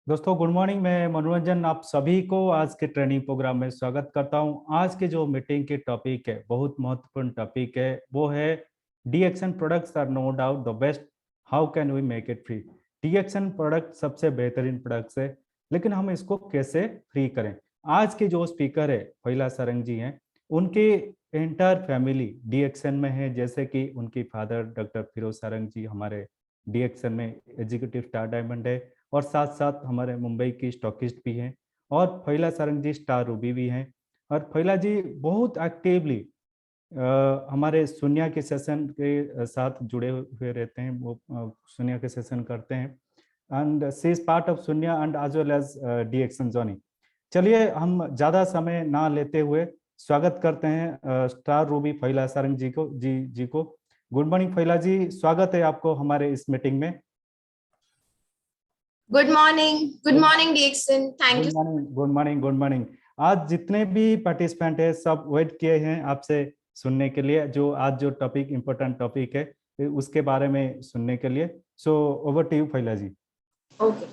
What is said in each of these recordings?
दोस्तों good morning. मैं मनोरंजन आप सभी को आज के ट्रेनिंग प्रोग्राम में स्वागत करता हूं। आज के जो मीटिंग की टॉपिक है, बहुत महत्वपूर्ण टॉपिक है, वो है D action products are no doubt the best, how can we make it free. D action product सबसे बेहतरीन प्रोडक्ट्स है, लेकिन हम इसको कैसे फ्री करें। आज के जो स्पीकर है फैला सारंग जी हैं, उनके एंटायर फैमिली डी एक्शन में है। जैसे कि उनकी फादर डॉक्टर फिरोज सारंग जी हमारे डी एक्शन में एग्जीक्यूटिव स्टार डायमंड है, और साथ साथ हमारे मुंबई की स्टॉकिस्ट भी हैं, और फैला सारंग जी स्टार रूबी भी हैं। और फैला जी बहुत एक्टिवली हमारे सोनिया के सेशन के साथ जुड़े हुए रहते हैं। वो सोनिया के सेशन करते हैं, and she is part of Sonia and as well as the action Johnny. चलिए हम ज़्यादा समय ना लेते हुए स्वागत करते हैं स्टार रूबी फैला सारंग जी को। गुड मॉर्निंग फैला जी, स्वागत है आपको हमारे इस मीटिंग में। Good morning Dixon, thank good you. Morning, good morning, good morning. आज जितने भी पार्टिसिपेंट है सब वेट किए हैं आपसे सुनने के लिए, जो आज जो टॉपिक इम्पोर्टेंट टॉपिक है उसके बारे में सुनने के लिए। सो ओवर टू यू फैला जी। Okay,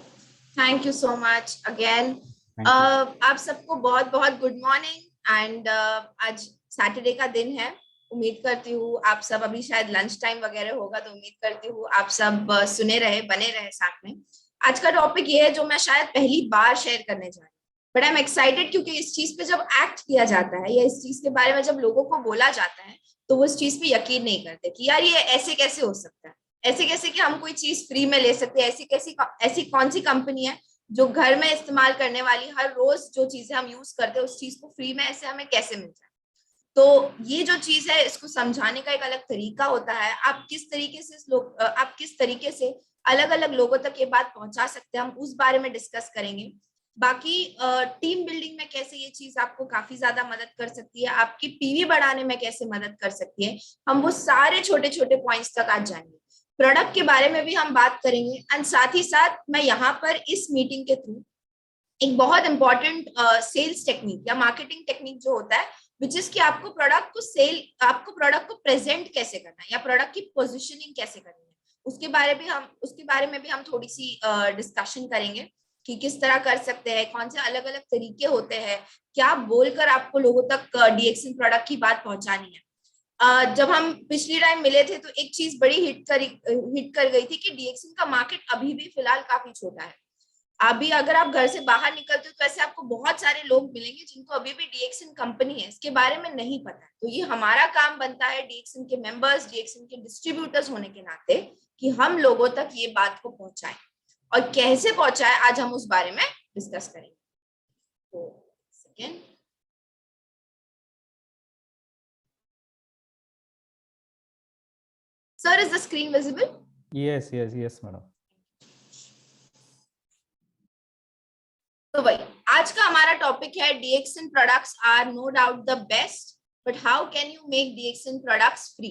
thank you so much again. Thank you. आप सबको बहुत बहुत गुड मॉर्निंग। एंड आज सैटरडे का दिन है। उम्मीद करती हूँ आप सब, अभी शायद लंच टाइम वगैरह होगा, तो उम्मीद करती हूँ आप सब सुने रहे, बने रहे साथ में। आज का टॉपिक ये है जो मैं शायद पहली बार शेयर करने जा रही हूँ, बट आई एम एक्साइटेड, क्योंकि इस चीज पे जब एक्ट किया जाता है या इस चीज के बारे में जब लोगों को बोला जाता है, तो वो इस चीज पे यकीन नहीं करते कि यार ये ऐसे कैसे हो सकता है, ऐसे कैसे कि हम कोई चीज फ्री में ले सकते हैं। ऐसी कौन सी कंपनी है जो घर में इस्तेमाल करने वाली हर रोज जो चीजें हम यूज करते हैं उस चीज को फ्री में ऐसे हमें कैसे मिल जाए। तो ये जो चीज है, इसको समझाने का एक अलग तरीका होता है। आप किस तरीके से अलग अलग लोगों तक ये बात पहुंचा सकते हैं, हम उस बारे में डिस्कस करेंगे। बाकी टीम बिल्डिंग में कैसे ये चीज आपको काफी ज्यादा मदद कर सकती है, आपकी पीवी बढ़ाने में कैसे मदद कर सकती है, हम वो सारे छोटे छोटे पॉइंट्स तक आज जाएंगे। प्रोडक्ट के बारे में भी हम बात करेंगे, एंड साथ ही साथ मैं यहाँ पर इस मीटिंग के थ्रू एक बहुत इंपॉर्टेंट सेल्स टेक्निक या मार्केटिंग टेक्निक जो होता है, विच इज कि आपको प्रोडक्ट को प्रेजेंट कैसे करना है या प्रोडक्ट की पोजिशनिंग कैसे करनी है, उसके बारे में भी हम थोड़ी सी डिस्कशन करेंगे कि किस तरह कर सकते हैं, कौन से अलग अलग तरीके होते हैं, क्या बोलकर आपको लोगों तक डीएक्सन प्रोडक्ट की बात पहुंचानी है। जब हम पिछली टाइम मिले थे तो एक चीज बड़ी हिट कर गई थी कि डीएक्सन का मार्केट अभी भी फिलहाल काफी छोटा है। अभी अगर आप घर से बाहर निकलते हो तो ऐसे आपको बहुत सारे लोग मिलेंगे जिनको अभी भी डीएक्सन कंपनी है इसके बारे में नहीं पता है। तो ये हमारा काम बनता है डीएक्सन के मेंबर्स, डीएक्सन के डिस्ट्रीब्यूटर्स होने के नाते, कि हम लोगों तक ये बात को पहुंचाएं, और कैसे पहुंचाएं आज हम उस बारे में डिस्कस करेंगे। तो second, sir, is the screen visible? Yes yes yes madam. तो वही आज का हमारा टॉपिक है, DXN products are no doubt the best, but how can you make DXN products free.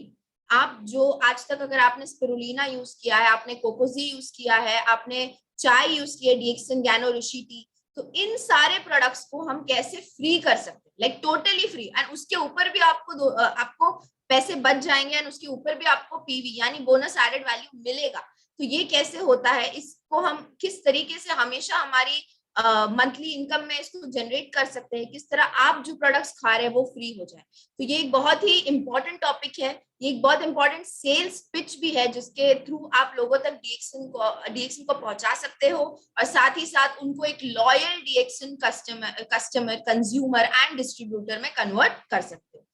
आप जो आज तक, अगर आपने स्पिरुलिना यूज किया है, आपने कोकोजी यूज किया है, आपने चाय यूज किया है, डीएक्सन गैनो ऋषि टी, तो इन सारे प्रोडक्ट्स को हम कैसे फ्री कर सकते हैं, लाइक टोटली फ्री, एंड उसके ऊपर भी आपको पैसे बच जाएंगे, एंड उसके ऊपर भी आपको पीवी यानी बोनस एडेड वैल्यू मिलेगा। तो ये कैसे होता है, इसको हम किस तरीके से हमेशा हमारी मंथली इनकम में इसको जनरेट कर सकते हैं, किस तरह आप जो प्रोडक्ट्स खा रहे हैं वो फ्री हो जाए। तो ये एक बहुत ही इंपॉर्टेंट टॉपिक है, ये एक बहुत इंपॉर्टेंट सेल्स पिच भी है, जिसके थ्रू आप लोगों तक डीएक्सन को पहुंचा सकते हो, और साथ ही साथ उनको एक loyal DXN customer consumer and distributor में कन्वर्ट कर सकते हो।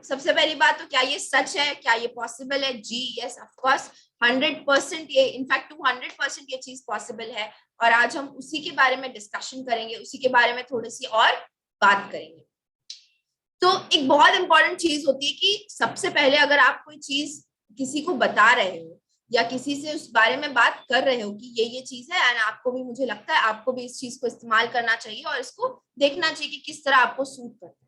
सबसे पहली बात, तो क्या ये सच है, क्या ये पॉसिबल है? जी यस, ऑफ कोर्स, 100% ये, इनफैक्ट 200% ये चीज पॉसिबल है। और आज हम उसी के बारे में डिस्कशन करेंगे, उसी के बारे में थोड़ी सी और बात करेंगे। तो एक बहुत इंपॉर्टेंट चीज होती है कि सबसे पहले अगर आप कोई चीज किसी को बता रहे हो या किसी से उस बारे में बात कर रहे हो कि ये चीज है, एंड आपको भी, मुझे लगता है आपको भी इस चीज को इस्तेमाल करना चाहिए और इसको देखना चाहिए कि किस तरह आपको सूट करता है,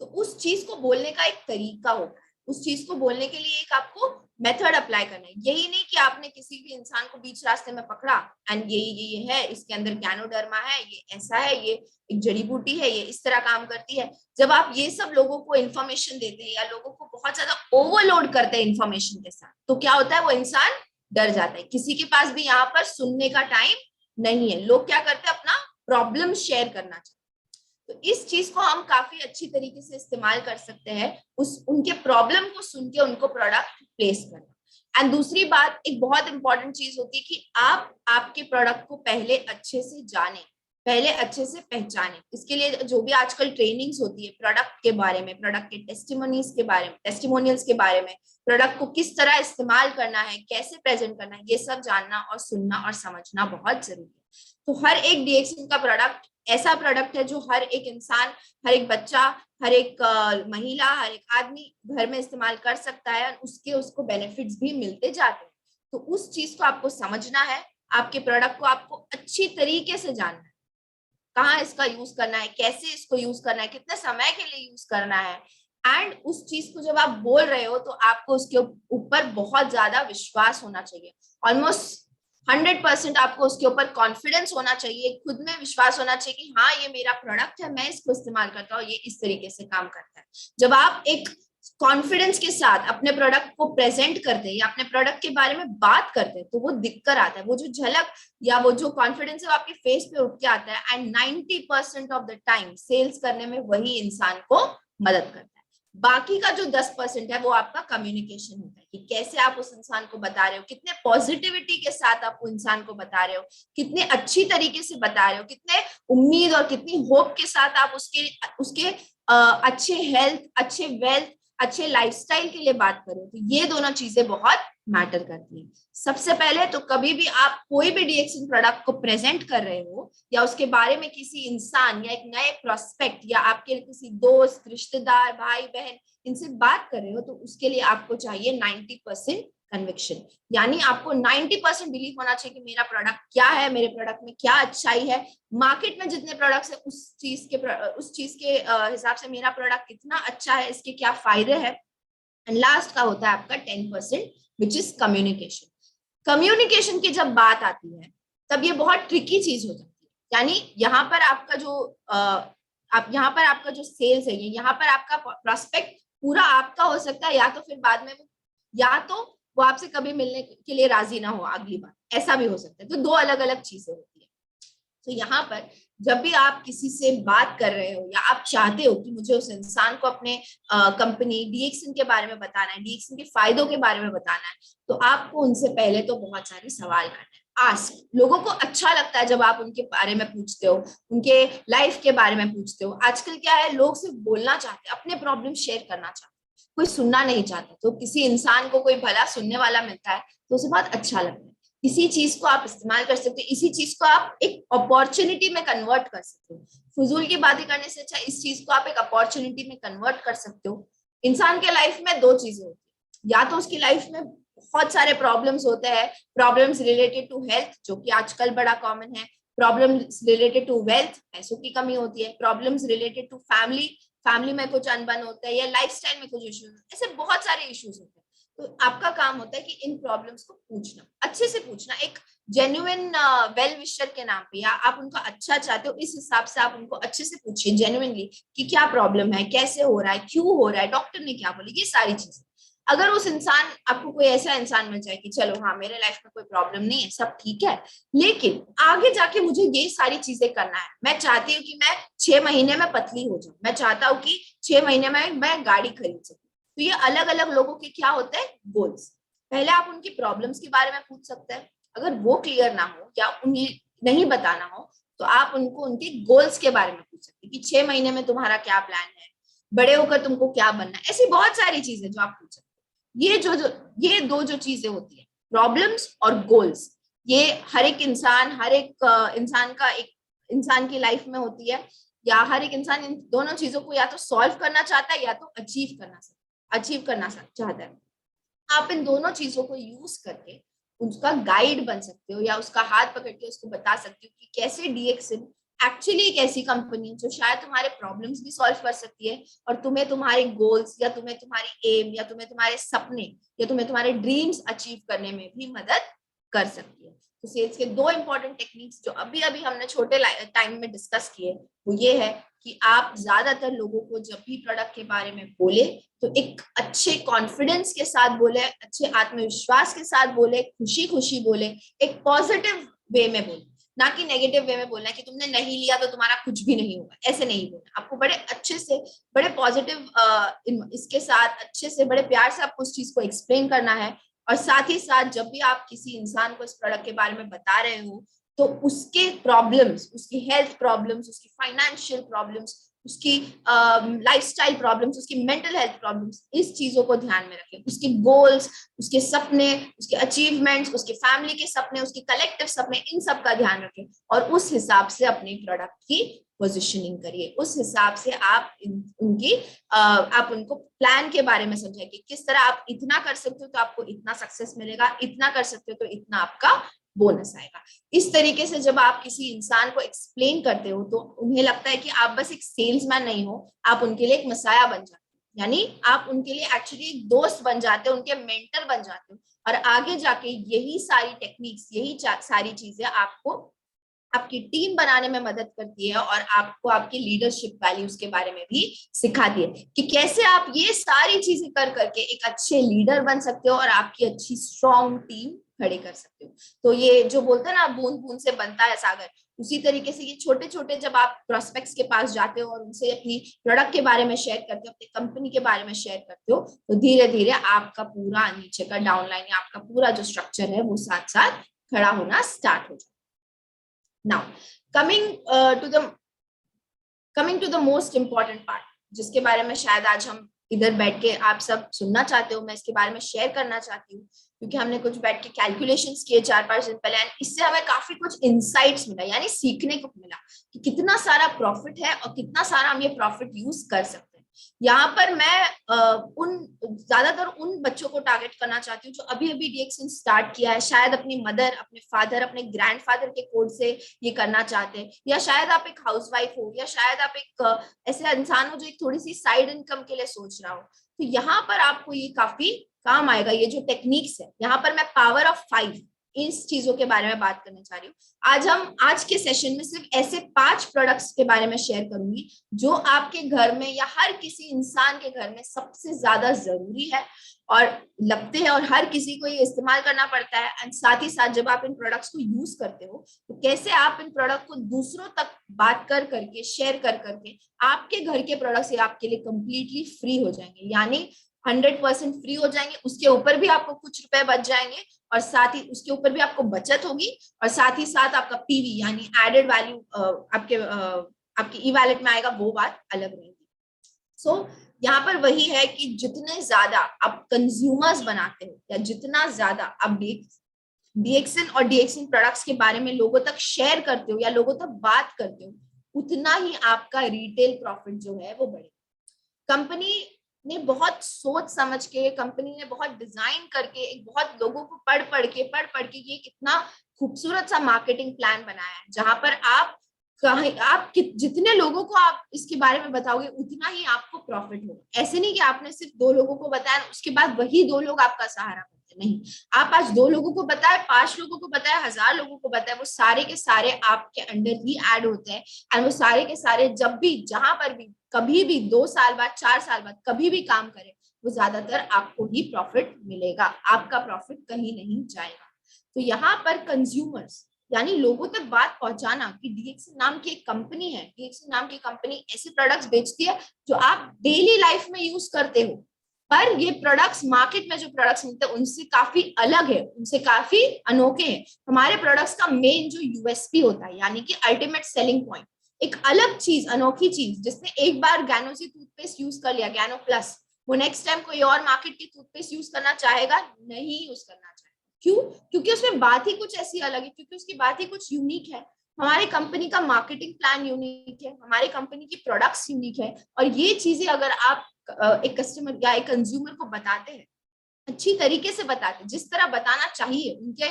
तो उस चीज को बोलने का एक तरीका होता है। उस चीज को बोलने के लिए एक आपको मेथड अप्लाई करना है। यही नहीं कि आपने किसी भी इंसान को बीच रास्ते में पकड़ा एंड ये है, इसके अंदर गैनोडर्मा है, ये ऐसा है, ये एक जड़ी बूटी है, ये इस तरह काम करती है। जब आप ये सब लोगों को इन्फॉर्मेशन देते हैं या लोगों को बहुत ज्यादा ओवरलोड करते हैं इन्फॉर्मेशन के साथ, तो क्या होता है, वो इंसान डर जाता है। किसी के पास भी यहाँ पर सुनने का टाइम नहीं है। लोग क्या करते हैं, अपना प्रॉब्लम शेयर करना चाहते हैं। तो इस चीज को हम काफी अच्छी तरीके से इस्तेमाल कर सकते हैं, उस उनके प्रॉब्लम को सुन के उनको प्रोडक्ट प्लेस करना। एंड दूसरी बात, एक बहुत इंपॉर्टेंट चीज होती है कि आप आपके प्रोडक्ट को पहले अच्छे से जाने, पहले अच्छे से पहचाने। इसके लिए जो भी आजकल ट्रेनिंग्स होती है प्रोडक्ट के बारे में, प्रोडक्ट के टेस्टिमोनियल्स के बारे में, प्रोडक्ट को किस तरह इस्तेमाल करना है, कैसे प्रेजेंट करना है, ये सब जानना और सुनना और समझना बहुत जरूरी है। तो हर एक डीएक्सन का प्रोडक्ट ऐसा प्रोडक्ट है जो हर एक इंसान, हर एक बच्चा, हर एक महिला, हर एक आदमी घर में इस्तेमाल कर सकता है, उसके उसको बेनिफिट्स भी मिलते जाते हैं। तो उस चीज को आपको समझना है, आपके प्रोडक्ट को आपको अच्छी तरीके से जानना है, कहाँ इसका यूज करना है, कैसे इसको यूज करना है, कितने समय के लिए यूज करना है। एंड उस चीज को जब आप बोल रहे हो तो आपको उसके ऊपर बहुत ज्यादा विश्वास होना चाहिए, ऑलमोस्ट 100% आपको उसके ऊपर कॉन्फिडेंस होना चाहिए, खुद में विश्वास होना चाहिए कि हाँ ये मेरा प्रोडक्ट है, मैं इसको इस्तेमाल करता हूँ, ये इस तरीके से काम करता है। जब आप एक कॉन्फिडेंस के साथ अपने प्रोडक्ट को प्रेजेंट करते हैं या अपने प्रोडक्ट के बारे में बात करते हैं, तो वो दिखकर आता है, वो जो झलक या वो जो कॉन्फिडेंस है वो आपके फेस पे उठ के आता है। And 90% of the time sales करने में वही इंसान को मदद करता है। बाकी का जो 10% है वो आपका कम्युनिकेशन होता है, कि कैसे आप उस इंसान को बता रहे हो, कितने पॉजिटिविटी के साथ आप उस इंसान को बता रहे हो, कितने अच्छी तरीके से बता रहे हो, कितने उम्मीद और कितनी होप के साथ आप उसके उसके अच्छे हेल्थ, अच्छे वेल्थ, अच्छे लाइफस्टाइल के लिए बात करो। तो ये दोनों चीजें बहुत मैटर करती है। सबसे पहले तो कभी भी आप कोई भी डीएक्सन प्रोडक्ट को प्रेजेंट कर रहे हो या उसके बारे में किसी इंसान या एक नए प्रोस्पेक्ट या आपके किसी दोस्त, रिश्तेदार, भाई बहन, इनसे बात कर रहे हो, तो उसके लिए आपको चाहिए 90% कन्विक्शन। यानी आपको 90% बिलीव होना चाहिए कि मेरा प्रोडक्ट क्या है, मेरे प्रोडक्ट में क्या अच्छाई है, मार्केट में जितने प्रोडक्ट्स है उस चीज के हिसाब से मेरा प्रोडक्ट कितना अच्छा है, इसके क्या फायदे हैं। एंड लास्ट का होता है आपका 10% विच इज कम्युनिकेशन। कम्युनिकेशन की जब बात आती है तब ये बहुत ट्रिकी चीज हो जाती है। यानी यहाँ पर आपका जो आप यहाँ पर आपका जो सेल्स है, यहाँ पर आपका प्रोस्पेक्ट पूरा आपका हो सकता है, या तो फिर बाद में या तो वो आपसे कभी मिलने के लिए राजी ना हो अगली बार, ऐसा भी हो सकता है। तो दो अलग अलग चीजें होती है। तो यहाँ पर जब भी आप किसी से बात कर रहे हो या आप चाहते हो कि मुझे उस इंसान को अपने कंपनी डीएक्सन के बारे में बताना है, डीएक्सन के फायदों के बारे में बताना है, तो आपको उनसे पहले तो बहुत सारे सवाल करने हैं। आस्क, लोगों को अच्छा लगता है जब आप उनके बारे में पूछते हो, उनके लाइफ के बारे में पूछते हो। आजकल क्या है, लोग सिर्फ बोलना चाहते हैं, अपने प्रॉब्लम शेयर करना चाहते हैं, कोई सुनना नहीं चाहता। तो किसी इंसान को कोई भला सुनने वाला मिलता है तो उसे बहुत अच्छा लगता है। इसी चीज को आप इस्तेमाल कर सकते हो, इसी चीज को आप एक अपॉर्चुनिटी में कन्वर्ट कर सकते हो। फजूल की बातें करने से अच्छा इस चीज को आप एक अपॉर्चुनिटी में कन्वर्ट कर सकते हो। इंसान के लाइफ में दो चीजें होती है, या तो उसकी लाइफ में बहुत सारे प्रॉब्लम्स होते हैं, प्रॉब्लम्स रिलेटेड टू हेल्थ जो कि आजकल बड़ा कॉमन है, प्रॉब्लम्स रिलेटेड टू वेल्थ, पैसों की कमी होती है, problems related to family, family में कुछ अनबन होता है, या लाइफस्टाइल में कुछ इश्यूज, ऐसे बहुत सारे इश्यूज होते हैं। तो आपका काम होता है कि इन प्रॉब्लम्स को पूछना, अच्छे से पूछना, एक जेन्युइन वेल विशर के नाम पे, या आप उनका अच्छा चाहते हो इस हिसाब से आप उनको अच्छे से पूछिए जेन्युइनली कि क्या प्रॉब्लम है, कैसे हो रहा है, क्यों हो रहा है, डॉक्टर ने क्या बोला, ये सारी चीजें। अगर उस इंसान, आपको कोई ऐसा इंसान मिल जाए कि चलो हाँ मेरे लाइफ में कोई प्रॉब्लम नहीं है, सब ठीक है, लेकिन आगे जाके मुझे ये सारी चीजें करना है, मैं चाहती हूँ कि मैं 6 महीने में पतली हो जाऊं, मैं चाहता हूँ कि 6 महीने में मैं गाड़ी खरीद सकूं। तो ये अलग अलग लोगों के क्या होते हैं, गोल्स। पहले आप उनकी प्रॉब्लम्स के बारे में पूछ सकते हैं, अगर वो क्लियर ना हो या उन्हें नहीं बताना हो तो आप उनको उनके गोल्स के बारे में पूछ सकते हैं कि 6 महीने में तुम्हारा क्या प्लान है, बड़े होकर तुमको क्या बनना है। ऐसी बहुत सारी चीजें जो आप पूछ सकते हैं। ये दो जो चीजें होती है, प्रॉब्लम्स और गोल्स, ये हर एक इंसान, हर एक इंसान का एक इंसान की लाइफ में होती है, या हर एक इंसान इन दोनों चीजों को या तो सॉल्व करना चाहता है या तो अचीव करना चाहता है। आप इन दोनों चीजों को यूज करके उसका गाइड बन सकते हो, या उसका हाथ पकड़ के उसको बता सकते हो कि कैसे डीएक्सन एक्चुअली एक ऐसी कंपनी जो शायद तुम्हारे प्रॉब्लम्स भी सॉल्व कर सकती है, और तुम्हें तुम्हारे गोल्स या तुम्हें तुम्हारी एम या तुम्हें तुम्हारे सपने या तुम्हें तुम्हारे ड्रीम्स अचीव करने में भी मदद कर सकती है। तो सेल्स के दो इंपॉर्टेंट टेक्निक्स जो अभी अभी हमने छोटे टाइम में डिस्कस किए, वो ये है कि आप ज्यादातर लोगों को जब भी प्रोडक्ट के बारे में बोले तो एक अच्छे कॉन्फिडेंस के साथ बोले, अच्छे आत्मविश्वास के साथ बोले, खुशी खुशी बोले, एक पॉजिटिव वे में बोले। ना कि नेगेटिव वे में बोलना है कि तुमने नहीं लिया तो तुम्हारा कुछ भी नहीं होगा, ऐसे नहीं बोलना। आपको बड़े अच्छे से, बड़े पॉजिटिव इसके साथ अच्छे से, बड़े प्यार से आपको उस चीज को एक्सप्लेन करना है। और साथ ही साथ जब भी आप किसी इंसान को इस प्रोडक्ट के बारे में बता रहे हो तो उसके प्रॉब्लम्स, उसकी हेल्थ प्रॉब्लम्स, उसकी फाइनेंशियल प्रॉब्लम्स, उसकी लाइफस्टाइल प्रॉब्लम्स, उसकी मेंटल हेल्थ प्रॉब्लम्स, इस चीजों को ध्यान में रखें। उसके गोल्स, उसके सपने, उसके अचीवमेंट्स, उसके फैमिली के सपने, उसके कलेक्टिव सपने, इन सब का ध्यान रखें और उस हिसाब से अपने प्रोडक्ट की पोजिशनिंग करिए। उस हिसाब से आप उनकी आप उनको प्लान के बारे में समझाइए कि किस तरह आप इतना कर सकते हो तो आपको इतना सक्सेस मिलेगा, इतना कर सकते हो तो इतना आपका बोनस आएगा। इस तरीके से जब आप किसी इंसान को एक्सप्लेन करते हो तो उन्हें लगता है कि आप बस एक सेल्समैन नहीं हो, आप उनके लिए एक मसाया बन जाते हो, यानी आप उनके लिए एक्चुअली एक दोस्त बन जाते हो, उनके मेंटर बन जाते हो। और आगे जाके यही सारी टेक्निक्स, यही सारी चीजें आपको आपकी टीम बनाने में मदद करती है और आपको आपकी लीडरशिप वैल्यूज के बारे में भी सिखाती है कि कैसे आप ये सारी चीजें कर करके एक अच्छे लीडर बन सकते हो और आपकी अच्छी स्ट्रॉन्ग टीम खड़े कर सकते हो। तो ये जो बोलते हैं ना, बूंद बूंद से बनता है सागर, उसी तरीके से ये छोटे छोटे जब आप प्रोस्पेक्ट्स के पास जाते हो और उनसे अपनी प्रोडक्ट के बारे में शेयर करते हो, अपनी कंपनी के बारे में शेयर करते हो, तो धीरे धीरे आपका पूरा नीचे का डाउनलाइन या आपका पूरा जो स्ट्रक्चर है वो साथ साथ खड़ा होना स्टार्ट हो जाए। Now, to the coming to the most important part, जिसके बारे में शायद आज हम इधर बैठ के आप सब सुनना चाहते हो, मैं इसके बारे में शेयर करना चाहती हूँ क्योंकि हमने कुछ बैठ के कैलकुलेशंस किए 4-5 दिन पहले एंड इससे हमें काफी कुछ इंसाइट्स मिला, यानी सीखने को मिला कि कितना सारा प्रॉफिट है और कितना सारा हम ये प्रॉफिट यूज कर सकते हैं। यहाँ पर मैं ज्यादातर उन बच्चों को टारगेट करना चाहती हूँ जो अभी अभी डीएक्सन स्टार्ट किया है, शायद अपनी मदर, अपने फादर, अपने ग्रैंडफादर के कोड से ये करना चाहते हैं, या शायद आप एक हाउसवाइफ हो, या शायद आप एक ऐसे इंसान हो जो एक थोड़ी सी साइड इनकम के लिए सोच रहा हो। तो यहाँ पर आपको ये काफी काम आएगा, ये जो टेक्निक्स है। यहाँ पर मैं पावर ऑफ 5 इस चीजों के बारे में बात करना चाह रही हूँ। आज के सेशन में सिर्फ ऐसे 5 प्रोडक्ट्स के बारे में शेयर करूंगी जो आपके घर में या हर किसी इंसान के घर में सबसे ज्यादा जरूरी है और लगते हैं और हर किसी को ये इस्तेमाल करना पड़ता है। एंड साथ ही साथ जब आप इन प्रोडक्ट्स को यूज करते हो तो कैसे आप इन प्रोडक्ट को दूसरों तक बात कर करके, शेयर कर करके आपके घर के प्रोडक्ट्स आपके लिए कंप्लीटली फ्री हो जाएंगे, यानी 100% फ्री हो जाएंगे। उसके ऊपर भी आपको कुछ रुपए बच जाएंगे और साथ ही उसके ऊपर भी आपको बचत होगी और साथ ही साथ आपका पीवी यानी एडेड वैल्यू आपके ई वैलेट में आएगा, वो बात अलग रहेगी। सो यहाँ पर वही है कि जितने ज्यादा आप कंज्यूमर्स बनाते हो या जितना ज्यादा आप डीएक्सन और डीएक्सन प्रोडक्ट्स के बारे में लोगों तक शेयर करते हो या लोगों तक बात करते हो, उतना ही आपका रिटेल प्रॉफिट जो है वो बढ़ेगा। कंपनी ने बहुत सोच समझ के, कंपनी ने बहुत डिजाइन करके, एक बहुत लोगों को पढ़ पढ़ के ये कितना खूबसूरत सा मार्केटिंग प्लान बनाया है जहां पर आप जितने लोगों को आप इसके बारे में बताओगे उतना ही आपको प्रॉफिट होगा। ऐसे नहीं कि आपने सिर्फ 2 लोगों को बताया उसके बाद वही 2 लोग आपका सहारा बनते, नहीं। आप आज 2 लोगों को बताए, 5 लोगों को बताए, 1000 लोगों को बताए, वो सारे के सारे आपके अंडर ही ऐड होते हैं एंड वो सारे के सारे जब भी, जहां पर भी, कभी भी 2 साल बाद, 4 साल बाद कभी भी काम करें, वो ज्यादातर आपको ही प्रॉफिट मिलेगा, आपका प्रॉफिट कहीं नहीं जाएगा। तो यहाँ पर कंज्यूमर्स यानी लोगों तक बात पहुंचाना कि डीएक्सन नाम की एक कंपनी है, डीएक्सन नाम की कंपनी ऐसे प्रोडक्ट्स बेचती है जो आप डेली लाइफ में यूज करते हो, पर ये प्रोडक्ट्स मार्केट में जो प्रोडक्ट्स मिलते हैं उनसे काफी अलग है, उनसे काफी अनोखे हैं। हमारे प्रोडक्ट्स का मेन जो यूएसपी होता है यानी कि अल्टीमेट सेलिंग पॉइंट, एक अलग चीज, अनोखी चीज, जिसने एक बार गैनोजी टूथपेस्ट यूज कर लिया, गैनो प्लस, वो नेक्स्ट टाइम कोई और मार्केट की टूथपेस्ट यूज करना चाहेगा नहीं यूज करना चाहेगा। क्यों? क्योंकि उसमें बात ही कुछ ऐसी अलग है, क्योंकि उसकी बात ही कुछ यूनिक है। हमारी कंपनी का मार्केटिंग प्लान यूनिक है, हमारी कंपनी की प्रोडक्ट्स यूनिक है और ये चीजें अगर आप एक कस्टमर या एक कंज्यूमर को बताते हैं, अच्छी तरीके से बताते हैं, जिस तरह बताना चाहिए, उनको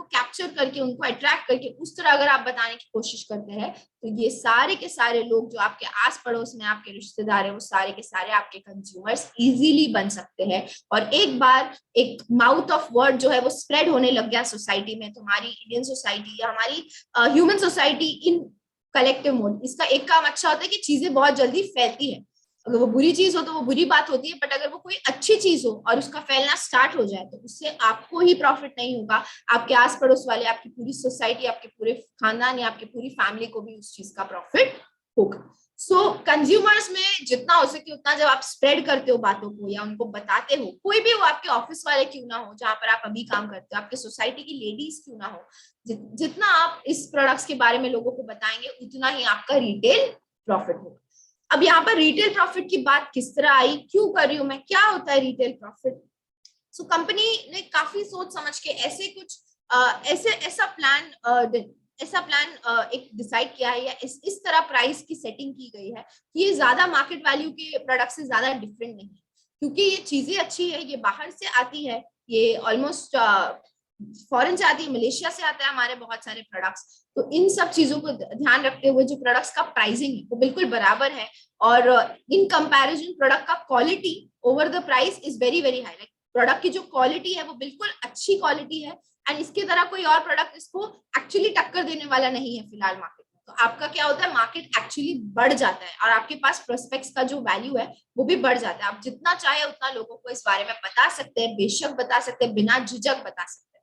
कैप्चर करके, उनको अट्रैक्ट करके उस तरह अगर आप बताने की कोशिश करते हैं तो ये सारे के सारे लोग जो आपके आस पड़ोस में आपके रिश्तेदार है वो सारे के सारे आपके कंज्यूमर्स इजीली बन सकते हैं। और एक बार एक माउथ ऑफ वर्ड जो है वो स्प्रेड होने लग गया सोसाइटी में, तो हमारी इंडियन सोसाइटी या हमारी human society in collective mode, इसका एक काम अच्छा होता है कि चीजें बहुत जल्दी फैलती है। अगर वो बुरी चीज हो तो वो बुरी बात होती है, बट अगर वो कोई अच्छी चीज हो और उसका फैलना स्टार्ट हो जाए तो उससे आपको ही प्रॉफिट नहीं होगा, आपके आस पड़ोस वाले, आपकी पूरी सोसाइटी, आपके पूरे खानदान या आपकी पूरी फैमिली को भी उस चीज का प्रॉफिट होगा। सो कंज्यूमर्स में जितना हो सके उतना जब आप स्प्रेड करते हो बातों को या उनको बताते हो, कोई भी वो आपके ऑफिस वाले क्यों ना हो, जहां पर आप अभी काम करते हो, आपके सोसाइटी की लेडीज क्यों ना हो, जितना आप इस प्रोडक्ट्स के बारे में लोगों को बताएंगे उतना ही आपका रिटेल प्रॉफिट होगा। अब यहाँ पर रिटेल प्रॉफिट की बात किस तरह आई, क्यों कर रही हूं मैं, क्या होता है रिटेल प्रॉफिट? सो कंपनी ने काफी सोच समझ के ऐसे कुछ ऐसा प्लान एक डिसाइड किया है, या इस तरह प्राइस की सेटिंग की गई है कि ये ज्यादा मार्केट वैल्यू के प्रोडक्ट से ज्यादा डिफरेंट नहीं है, क्योंकि ये चीजें अच्छी है, ये बाहर से आती है, ये ऑलमोस्ट फॉरेन से आती है, मलेशिया से आता है हमारे बहुत सारे प्रोडक्ट्स। तो इन सब चीजों को ध्यान रखते हुए जो प्रोडक्ट्स का प्राइसिंग है वो बिल्कुल बराबर है, और इन कंपैरिजन प्रोडक्ट का quality over the price is very very high. Like product की जो क्वालिटी है वो बिल्कुल अच्छी क्वालिटी है, एंड इसके तरह कोई और प्रोडक्ट इसको एक्चुअली टक्कर देने वाला नहीं है फिलहाल मार्केट में। तो आपका क्या होता है, मार्केट एक्चुअली बढ़ जाता है और आपके पास प्रोस्पेक्ट्स का जो वैल्यू है वो भी बढ़ जाता है। आप जितना चाहे उतना लोगों को इस बारे में बता सकते हैं, बेशक बता सकते हैं, बिना झिझक बता सकते हैं।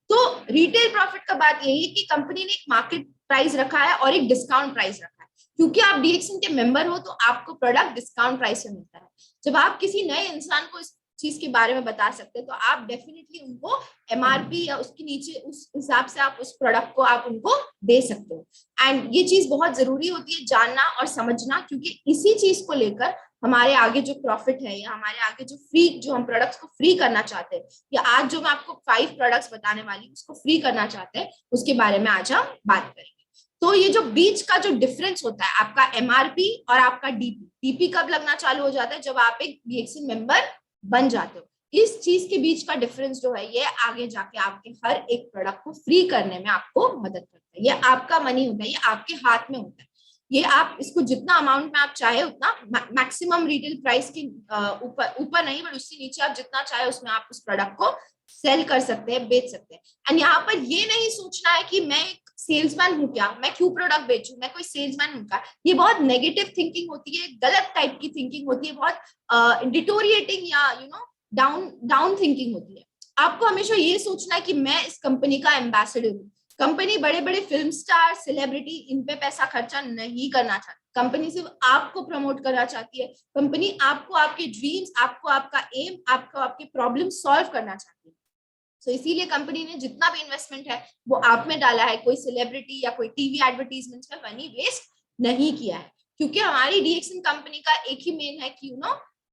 तो रिटेल प्रॉफिट का बात यही है कि कंपनी ने एक मार्केट प्राइस रखा है और एक डिस्काउंट प्राइस रखा है। क्योंकि आप डीएक्सन के मेंबर हो तो आपको प्रोडक्ट डिस्काउंट प्राइस में मिलता है। जब आप किसी नए इंसान को इस चीज के बारे में बता सकते हैं तो आप डेफिनेटली उनको एमआरपी या उसके नीचे उस हिसाब से आप उस प्रोडक्ट को आप उनको दे सकते हो। एंड ये चीज बहुत जरूरी होती है जानना और समझना, क्योंकि इसी चीज को लेकर हमारे आगे जो प्रॉफिट है या हमारे आगे जो हम प्रोडक्ट्स को फ्री करना चाहते हैं, या आज जो मैं आपको 5 प्रोडक्ट्स बताने वाली हूँ उसको फ्री करना चाहते हैं, उसके बारे में आज हम बात करेंगे। तो ये जो बीच का जो डिफरेंस होता है आपका एमआरपी और आपका डीपी, डीपी कब लगना चालू हो जाता है, जब आप एक डीएक्सन मेंबर बन जाते हो। इस चीज के बीच का डिफरेंस जो है ये आगे जाके आपके हर एक प्रोडक्ट को फ्री करने में आपको मदद करता है। ये आपका मनी होता है, ये आपके हाथ में होता है। ये आप इसको जितना अमाउंट में आप चाहे उतना, मैक्सिमम रिटेल प्राइस के ऊपर नहीं, बट उससे नीचे आप जितना चाहे उसमें आप उस प्रोडक्ट को सेल कर सकते हैं, बेच सकते हैं। एंड यहाँ पर ये नहीं सोचना है कि मैं एक सेल्समैन हूँ क्या, मैं क्यों प्रोडक्ट बेचूं, मैं कोई सेल्समैन हूँ क्या। ये बहुत नेगेटिव थिंकिंग होती है, गलत टाइप की थिंकिंग होती है, बहुत डिटोरिएटिंग या डाउन थिंकिंग होती है। आपको हमेशा ये सोचना है कि मैं इस कंपनी का एम्बेसडर हूँ। कंपनी बड़े बड़े फिल्म स्टार, सेलिब्रिटी, इन पे पैसा खर्चा नहीं करना चाहती। कंपनी सिर्फ आपको प्रमोट करना चाहती है। कंपनी आपको आपके ड्रीम्स, आपको आपका एम, आपको आपके प्रॉब्लम सॉल्व करना चाहती है। तो इसीलिए कंपनी ने जितना भी इन्वेस्टमेंट है वो आप में डाला है। कोई सेलिब्रिटी या कोई टीवी एडवर्टीजमेंट में मनी वेस्ट नहीं किया है, क्योंकि हमारी डीएक्सन कंपनी का एक ही मेन है कि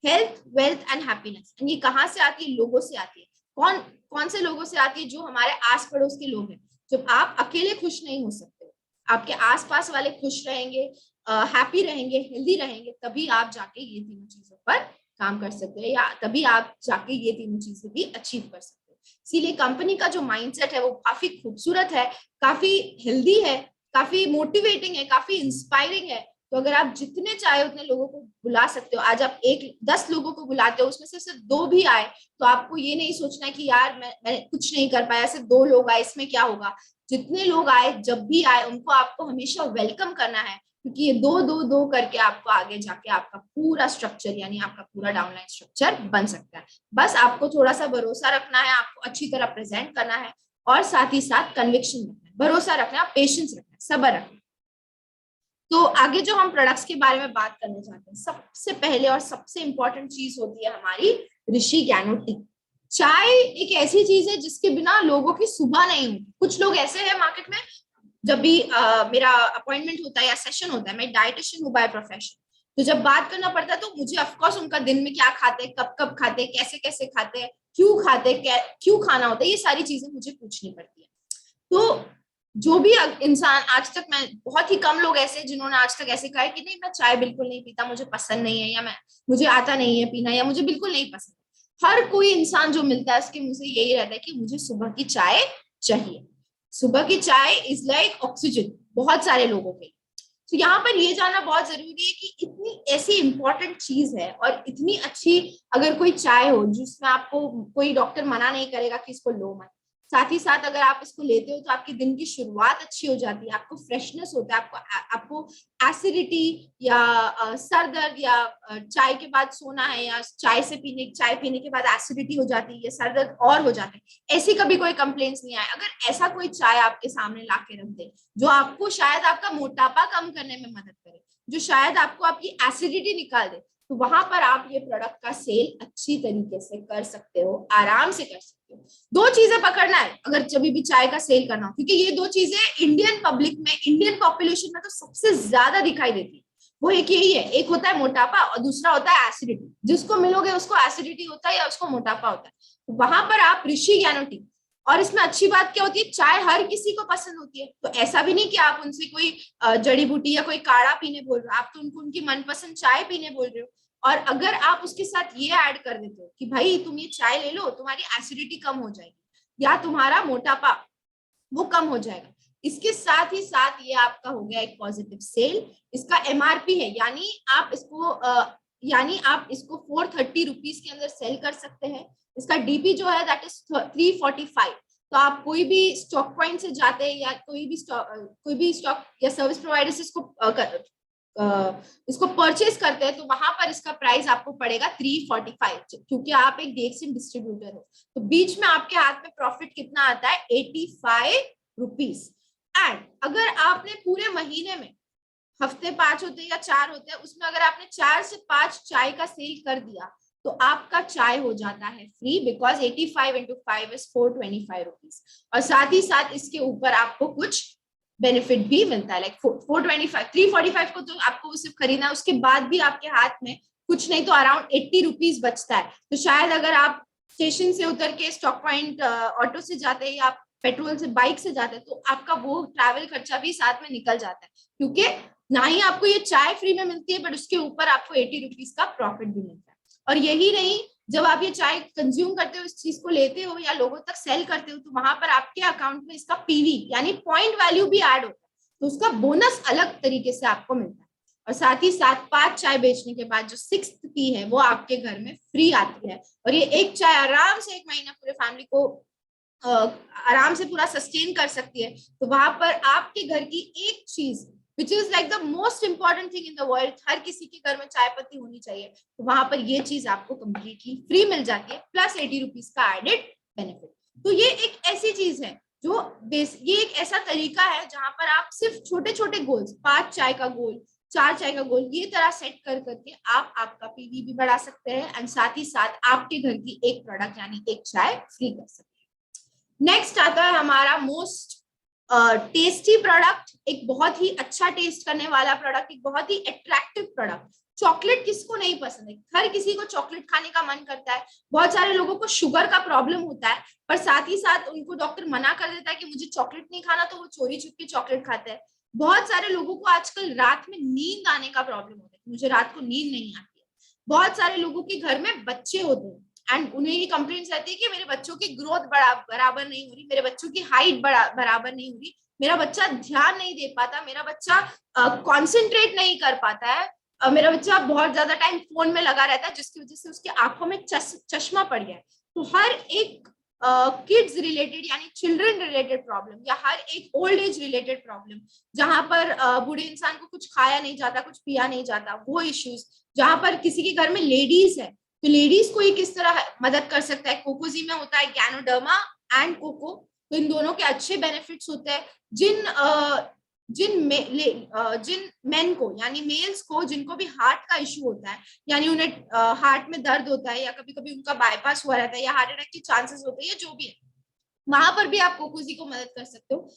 हेल्थ, वेल्थ एंड हैप्पीनेस। ये कहाँ से आती है? लोगों से आती है। कौन कौन से लोगों से आती है? जो हमारे आस पड़ोस के लोग हैं। जब आप अकेले खुश नहीं हो सकते, आपके आसपास वाले खुश रहेंगे, हैप्पी रहेंगे, हेल्दी रहेंगे, तभी आप जाके ये तीनों चीजों पर काम कर सकते हैं, या तभी आप जाके ये तीनों चीजें भी अचीव कर सकते हैं। इसीलिए कंपनी का जो माइंडसेट है वो काफी खूबसूरत है, काफी हेल्दी है, काफी मोटिवेटिंग है, काफी इंस्पायरिंग है। तो अगर आप जितने चाहे उतने लोगों को बुला सकते हो। आज आप 10 लोगों को बुलाते हो, उसमें से सिर्फ 2 भी आए तो आपको ये नहीं सोचना है कि यार मैं कुछ नहीं कर पाया, सिर्फ 2 लोग आए, इसमें क्या होगा। जितने लोग आए, जब भी आए, उनको आपको हमेशा वेलकम करना है, क्योंकि ये 2 करके आपको आगे जाके आपका पूरा स्ट्रक्चर, यानी आपका पूरा डाउनलाइन स्ट्रक्चर बन सकता है। बस आपको थोड़ा सा भरोसा रखना है, आपको अच्छी तरह प्रेजेंट करना है, और साथ ही साथ कन्विक्शन रखना है, भरोसा रखना है, पेशेंस रखना है, सब्र रखना है। तो आगे जो हम प्रोडक्ट्स के बारे में बात करने चाहते हैं, सबसे पहले और सबसे इंपॉर्टेंट चीज होती है हमारी ऋषि ज्ञानो टी। चाय एक ऐसी चीज है जिसके बिना लोगों की सुबह नहीं होती। कुछ लोग ऐसे हैं मार्केट में, जब भी मेरा अपॉइंटमेंट होता है या सेशन होता है, मैं डाइटिशियन हूँ बाय प्रोफेशन, तो जब बात करना पड़ता है तो मुझे ऑफकोर्स उनका दिन में क्या खाते हैं, कब कब खाते हैं, कैसे कैसे खाते हैं, क्यों खाते हैं, क्यों खाना होता है, ये सारी चीजें मुझे पूछनी पड़ती है। तो जो भी इंसान, आज तक मैं, बहुत ही कम लोग ऐसे जिन्होंने आज तक ऐसे कहा है कि नहीं मैं चाय बिल्कुल नहीं पीता, मुझे पसंद नहीं है, या मुझे आता नहीं है पीना, या मुझे बिल्कुल नहीं पसंद। हर कोई इंसान जो मिलता है उसके मुंह से यही रहता है कि मुझे सुबह की चाय चाहिए। सुबह की चाय इज लाइक ऑक्सीजन बहुत सारे लोगों के। तो यहाँ पर ये जानना बहुत जरूरी है कि इतनी ऐसी इंपॉर्टेंट चीज है और इतनी अच्छी अगर कोई चाय हो जिसमें आपको कोई डॉक्टर मना नहीं करेगा कि इसको लो मत। साथ ही साथ अगर आप इसको लेते हो तो आपके दिन की शुरुआत अच्छी हो जाती है, आपको फ्रेशनेस होता है, आपको एसिडिटी या सर दर्द या चाय के बाद सोना है या चाय पीने के बाद एसिडिटी हो जाती है या सर दर्द और हो जाते हैं, ऐसी कभी कोई कंप्लेंट्स नहीं आए। अगर ऐसा कोई चाय आपके सामने ला के रख दे जो आपको शायद आपका मोटापा कम करने में मदद करे, जो शायद आपको आपकी एसिडिटी निकाल दे, तो वहां पर आप ये प्रोडक्ट का सेल अच्छी तरीके से कर सकते हो, आराम से कर सकते हो। दो चीजें पकड़ना है अगर जब भी चाय का सेल करना हो, क्योंकि ये दो चीजें इंडियन पब्लिक में, इंडियन पॉपुलेशन में तो सबसे ज्यादा दिखाई देती है। वो एक यही है, एक होता है मोटापा और दूसरा होता है एसिडिटी। जिसको मिलोगे उसको एसिडिटी होता है या उसको मोटापा होता है। तो वहां पर आप ऋषि ज्ञानोटी, और इसमें अच्छी बात क्या होती है, चाय हर किसी को पसंद होती है, तो ऐसा भी नहीं कि आप उनसे कोई जड़ी बूटी या कोई काढ़ा पीने बोल रहे हो, आप तो उनको उनकी मनपसंद चाय पीने बोल रहे हो। और अगर आप उसके साथ ये ऐड कर देते हो कि भाई तुम ये चाय ले लो, तुम्हारी एसिडिटी कम हो जाएगी या तुम्हारा मोटापा वो कम हो जाएगा, इसके साथ ही साथ ये आपका हो गया एक पॉजिटिव सेल। इसका एमआरपी है, यानी आप इसको 430 रुपीज के अंदर सेल कर सकते हैं। इसका डीपी जो है दैट इज 345। तो आप कोई भी स्टॉक पॉइंट से जाते हैं या कोई भी स्टॉक या सर्विस प्रोवाइडर से इसको परचेज करते हैं, तो वहां पर इसका प्राइस आपको पड़ेगा 345, क्योंकि आप एक डेक्सिन डिस्ट्रीब्यूटर हो। तो बीच में आपके हाथ में प्रॉफिट कितना आता है, 85 रुपीज। एंड अगर आपने पूरे महीने में, हफ्ते 5 होते हैं या 4 होते हैं, उसमें अगर आपने 4 से 5 चाय का सेल कर दिया तो आपका चाय हो जाता है free, because 85 into 5 is 425 rupees. और साथ ही साथ इसके ऊपर आपको कुछ बेनिफिट भी मिलता है, लाइक 425, 345 को तो आपको सिर्फ खरीदना है, उसके बाद भी आपके हाथ में कुछ नहीं तो अराउंड 80 रुपीज बचता है। तो शायद अगर आप स्टेशन से उतर के स्टॉक पॉइंट ऑटो से जाते हैं या पेट्रोल से बाइक से जाते हैं, तो आपका वो ट्रैवल खर्चा भी साथ में निकल जाता है, क्योंकि ना ही आपको ये चाय फ्री में मिलती है बट उसके ऊपर आपको 80 रुपीज का प्रॉफिट भी मिलता है। और यही नहीं, जब आप ये चाय कंज्यूम करते हो, इस चीज को लेते हो या लोगों तक सेल करते हो, तो वहां पर आपके अकाउंट में इसका पीवी यानी पॉइंट वैल्यू भी ऐड होता है, तो उसका बोनस अलग तरीके से आपको मिलता है। और साथ ही साथ 5 चाय बेचने के बाद जो 6th की है वो आपके घर में फ्री आती है। और ये एक चाय आराम से 1 महीना पूरे फैमिली को आराम से पूरा सस्टेन कर सकती है। तो वहां पर आपके घर की एक चीज which is like the most important thing in the world, हर किसी के घर में चाय पत्ती होनी चाहिए, तो वहां पर ये चीज आपको कंप्लीटली फ्री मिल जाती है, प्लस 80 रुपीज का एडेड बेनिफिट। तो ये एक ऐसी चीज है जो ये एक ऐसा तरीका है जहां पर आप सिर्फ छोटे छोटे गोल्स, 5 चाय का गोल, 4 चाय का गोल, ये तरह सेट कर करके आप आपका पीवी भी बढ़ा सकते हैं एंड साथ ही साथ आपके घर की एक प्रोडक्ट यानी एक चाय फ्री कर सकते हैं। नेक्स्ट आता है हमारा मोस्ट टेस्टी प्रोडक्ट, एक बहुत ही अच्छा टेस्ट करने वाला प्रोडक्ट, एक बहुत ही अट्रैक्टिव प्रोडक्ट। चॉकलेट किसको नहीं पसंद है, हर किसी को चॉकलेट खाने का मन करता है। बहुत सारे लोगों को शुगर का प्रॉब्लम होता है, पर साथ ही साथ उनको डॉक्टर मना कर देता है कि मुझे चॉकलेट नहीं खाना, तो वो चोरी छुपके चॉकलेट खाते हैं। बहुत सारे लोगों को आजकल रात में नींद आने का प्रॉब्लम होता है, मुझे रात को नींद नहीं आती है। बहुत सारे लोगों के घर में बच्चे होते हैं एंड उन्हें ये कंप्लेंट्स रहती है कि मेरे बच्चों की ग्रोथ बराबर नहीं हो रही, मेरे बच्चों की हाइट बराबर नहीं हो रही, मेरा बच्चा ध्यान नहीं दे पाता, मेरा बच्चा कॉन्सेंट्रेट नहीं कर पाता है, मेरा बच्चा बहुत ज्यादा टाइम फोन में लगा रहता है, जिसकी वजह से उसकी आंखों में चश्मा पड़ गया है। तो हर एक किड्स रिलेटेड यानी चिल्ड्रन रिलेटेड प्रॉब्लम या हर एक ओल्ड एज रिलेटेड प्रॉब्लम, जहां पर बूढ़े इंसान को कुछ खाया नहीं जाता, कुछ पिया नहीं जाता, वो इश्यूज, जहां पर किसी के घर में लेडीज है, तो लेडीज को ये किस तरह मदद कर सकता है। कोकोजी में होता है गैनोडर्मा एंड कोको, तो इन दोनों के अच्छे बेनिफिट्स होते हैं। जिन मेन को यानी मेल्स को जिनको भी हार्ट का इश्यू होता है, यानी उन्हें हार्ट में दर्द होता है या कभी कभी उनका बाईपास हुआ रहता है या हार्ट अटैक के चांसेस होते हैं या जो भी है, वहां पर भी आप कोकोजी को मदद कर सकते हो,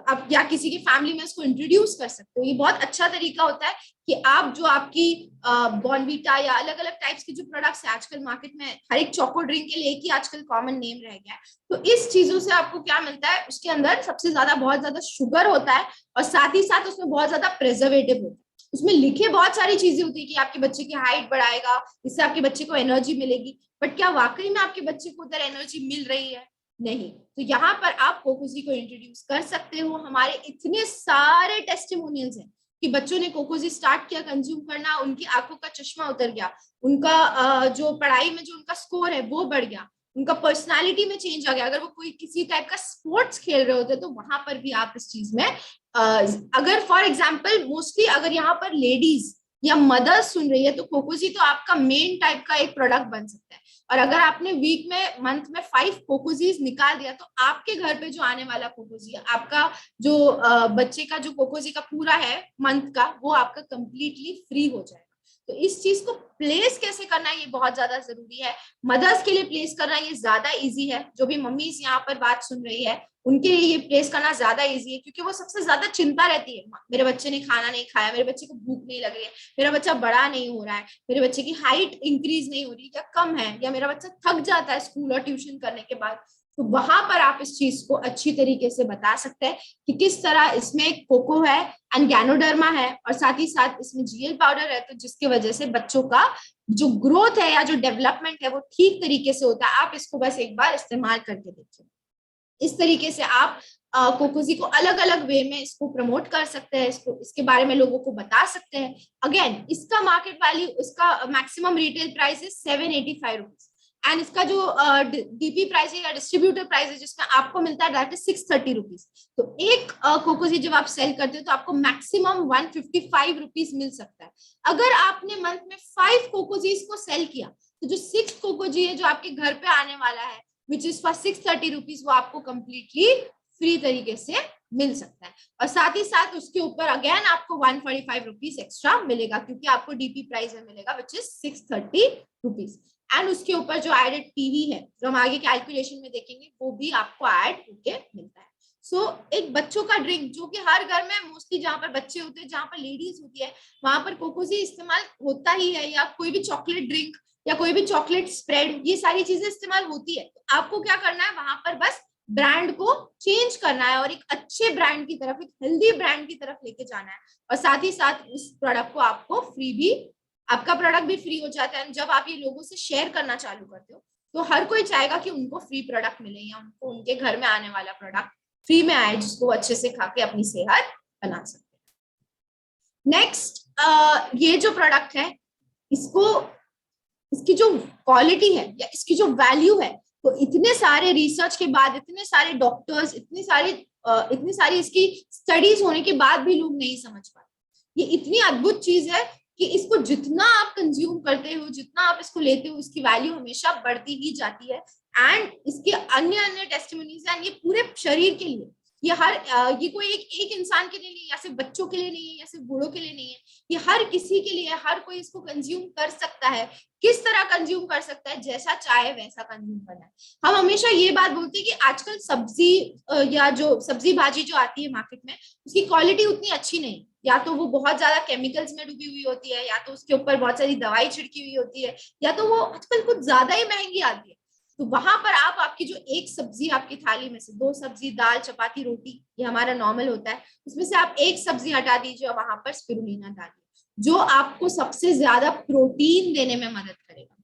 आप या किसी की फैमिली में इसको इंट्रोड्यूस कर सकते हो। ये बहुत अच्छा तरीका होता है कि आप जो आपकी बॉर्नवीटा या अलग अलग टाइप्स के जो प्रोडक्ट्स है आजकल मार्केट में, हर एक चोको ड्रिंक के लिए एक ही आजकल कॉमन नेम रह गया है, तो इस चीजों से आपको क्या मिलता है, उसके अंदर सबसे ज्यादा बहुत ज्यादा शुगर होता है और साथ ही साथ उसमें बहुत ज्यादा प्रिजर्वेटिव होता है। उसमें लिखे बहुत सारी चीजें होती है कि आपके बच्चे की हाइट बढ़ाएगा, इससे आपके बच्चे को एनर्जी मिलेगी, बट क्या वाकई में आपके बच्चे को उधर एनर्जी मिल रही है? नहीं। तो यहाँ पर आप कोकोजी को इंट्रोड्यूस कर सकते हो। हमारे इतने सारे टेस्टिमोनियल्स हैं कि बच्चों ने कोकोजी स्टार्ट किया कंज्यूम करना, उनकी आंखों का चश्मा उतर गया, उनका जो पढ़ाई में जो उनका स्कोर है वो बढ़ गया, उनका पर्सनालिटी में चेंज आ गया, अगर वो कोई किसी टाइप का स्पोर्ट्स खेल रहे होते तो वहां पर भी आप इस चीज में अगर फॉर एग्जाम्पल मोस्टली अगर यहाँ पर लेडीज या मदर्स सुन रही है तो कोकोजी तो आपका मेन टाइप का एक प्रोडक्ट बन सकता है। और अगर आपने वीक में मंथ में 5 कोकोजीज निकाल दिया तो आपके घर पे जो आने वाला कोकोजी है, आपका जो बच्चे का जो कोकोजी का पूरा है मंथ का, वो आपका कंप्लीटली फ्री हो जाएगा। तो इस चीज को प्लेस कैसे करना है ये बहुत ज्यादा जरूरी है। मदर्स के लिए प्लेस करना ये ज्यादा इजी है, जो भी मम्मीज यहाँ पर बात सुन रही है उनके लिए ये प्लेस करना ज्यादा इजी है, क्योंकि वो सबसे ज्यादा चिंता रहती है, मेरे बच्चे ने खाना नहीं खाया, मेरे बच्चे को भूख नहीं लग रही है, मेरा बच्चा बड़ा नहीं हो रहा है, मेरे बच्चे की हाइट इंक्रीज नहीं हो रही या कम है, या मेरा बच्चा थक जाता है स्कूल और ट्यूशन करने के बाद। तो वहां पर आप इस चीज को अच्छी तरीके से बता सकते हैं कि किस तरह इसमें कोको है एंड गैनोडर्मा है, और साथ ही साथ इसमें जीएल पाउडर है, तो जिसकी वजह से बच्चों का जो ग्रोथ है या जो डेवलपमेंट है वो ठीक तरीके से होता है। आप इसको बस एक बार इस्तेमाल करके देखिए। इस तरीके से आप कोकोजी को अलग अलग वे में इसको प्रमोट कर सकते हैं, इसको इसके बारे में लोगों को बता सकते हैं। अगेन इसका मार्केट वैल्यू, इसका मैक्सिमम रिटेल प्राइस है 785 रुपीज, एंड इसका जो डीपी प्राइस है या डिस्ट्रीब्यूटर प्राइस है जिसमें आपको मिलता है दैट इज 630 रुपीज। तो एक कोकोजी जब आप सेल करते हो तो आपको मैक्सिमम 155 रुपीज मिल सकता है। अगर आपने मंथ में 5 कोकोजीज को सेल किया तो जो 6 कोकोजी है जो आपके घर पे आने वाला है विच इज फॉर 630 रुपीज, वो आपको कंप्लीटली फ्री तरीके से मिल सकता है। और साथ ही साथ उसके ऊपर अगेन आपको 145 रुपीज एक्स्ट्रा मिलेगा, क्योंकि आपको डीपी प्राइस में मिलेगा विच इज 630 रुपीज। एंड उसके ऊपर जो एडेड पीवी है जो हम आगे कैलकुलेशन में देखेंगे वो भी आपको ऐड होके मिलता है। सो एक बच्चों का ड्रिंक जो कि हर घर में मोस्टली जहां पर बच्चे होते हैं, जहां पर लेडीज होती है, वहां पर कोकोजी इस्तेमाल होता ही है, या कोई भी चॉकलेट ड्रिंक या कोई भी चॉकलेट स्प्रेड, ये सारी चीजें इस्तेमाल होती है। तो आपको क्या करना है, वहां पर बस ब्रांड को चेंज करना है और एक अच्छे ब्रांड की तरफ, एक हेल्दी ब्रांड की तरफ लेके जाना है। और साथ ही साथ उस प्रोडक्ट को आपको फ्री भी, आपका प्रोडक्ट भी फ्री हो जाता है। जब आप ये लोगों से शेयर करना चालू करते हो तो हर कोई चाहेगा कि उनको फ्री प्रोडक्ट मिले या उनको उनके घर में आने वाला प्रोडक्ट फ्री में आए, जिसको अच्छे से खा के अपनी सेहत बना सकते हैं। नेक्स्ट ये जो प्रोडक्ट है, इसको इसकी जो क्वालिटी है या इसकी जो वैल्यू है, तो इतने सारे रिसर्च के बाद, इतने सारे डॉक्टर्स, इतनी सारी इसकी स्टडीज होने के बाद भी लोग नहीं समझ पाते। ये इतनी अद्भुत चीज है कि इसको जितना आप कंज्यूम करते हो, जितना आप इसको लेते हो, इसकी वैल्यू हमेशा बढ़ती ही जाती है। एंड इसके अन्य अन्य टेस्टिमोनीज हैं, ये पूरे शरीर के लिए, ये कोई एक इंसान के लिए नहीं, या सिर्फ बच्चों के लिए नहीं है, या सिर्फ बूढ़ों के लिए नहीं है, ये हर किसी के लिए, हर कोई इसको कंज्यूम कर सकता है। किस तरह कंज्यूम कर सकता है, जैसा चाहे वैसा कंज्यूम करना है। हम हमेशा ये बात बोलते हैं कि आजकल सब्जी या जो सब्जी भाजी जो आती है मार्केट में, उसकी क्वालिटी उतनी अच्छी नहीं, या तो वो बहुत ज्यादा केमिकल्स में डूबी हुई होती है, या तो उसके ऊपर बहुत सारी दवाई छिड़की हुई होती है, या तो वो आजकल कुछ ज्यादा ही महंगी आती है। तो वहां पर आप आपकी जो एक सब्जी आपकी थाली में से, 2 सब्जी, दाल, चपाती, रोटी, ये हमारा नॉर्मल होता है, उसमें से आप एक सब्जी हटा दीजिए और वहां पर स्पिरुलिना डालिए, जो आपको सबसे ज्यादा प्रोटीन देने में मदद करेगा।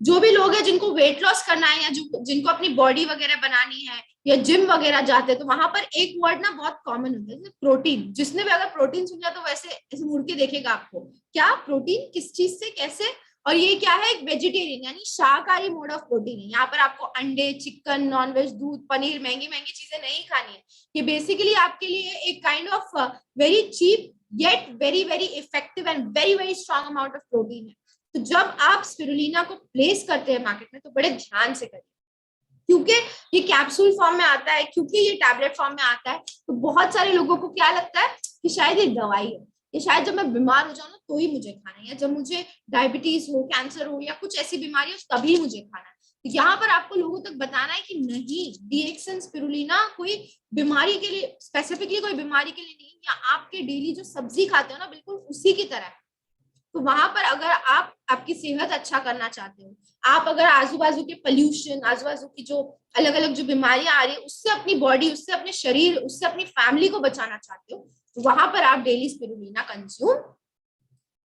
जो भी लोग हैं जिनको वेट लॉस करना है या जिनको अपनी बॉडी वगैरह बनानी है या जिम वगैरह जाते हैं, तो वहां पर एक वर्ड ना बहुत कॉमन होता है, प्रोटीन। जिसने भी अगर प्रोटीन सुन लिया तो वैसे ऐसे मुड़ के देखेगा आपको, क्या प्रोटीन, किस चीज से, कैसे? और ये क्या है, एक वेजिटेरियन यानी शाकाहारी मोड ऑफ प्रोटीन है। यहाँ पर आपको अंडे, चिकन, नॉनवेज, दूध, पनीर, महंगी महंगी चीजें नहीं खानी है। ये बेसिकली आपके लिए एक kind of very cheap yet very very effective and very very strong amount of protein है। तो जब आप स्पिरुलिना को प्लेस करते हैं मार्केट में तो बड़े ध्यान से करिए, क्योंकि ये कैप्सूल फॉर्म में आता है, क्योंकि ये टैबलेट फॉर्म में आता है, तो बहुत सारे लोगों को क्या लगता है कि शायद ये दवाई है, ये शायद जब मैं बीमार हो जाऊं ना तो ही मुझे खाना है, या जब मुझे डायबिटीज हो, कैंसर हो या कुछ ऐसी बीमारी हो तभी मुझे खाना है। तो यहाँ पर आपको लोगों तक बताना है कि नहीं, डीएक्सन स्पिरुलिना कोई बीमारी के लिए, स्पेसिफिकली कोई बीमारी के लिए नहीं, या आपके डेली जो सब्जी खाते हो ना बिल्कुल उसी की तरह है। तो वहां पर अगर आप आपकी सेहत अच्छा करना चाहते हो, आप अगर आजू बाजू के पोल्यूशन, आजू बाजू की जो अलग अलग जो बीमारियां आ रही है उससे अपनी बॉडी, उससे अपने शरीर, उससे अपनी फैमिली को बचाना चाहते हो, तो वहां पर आप डेली स्पिरुलिना कंज्यूम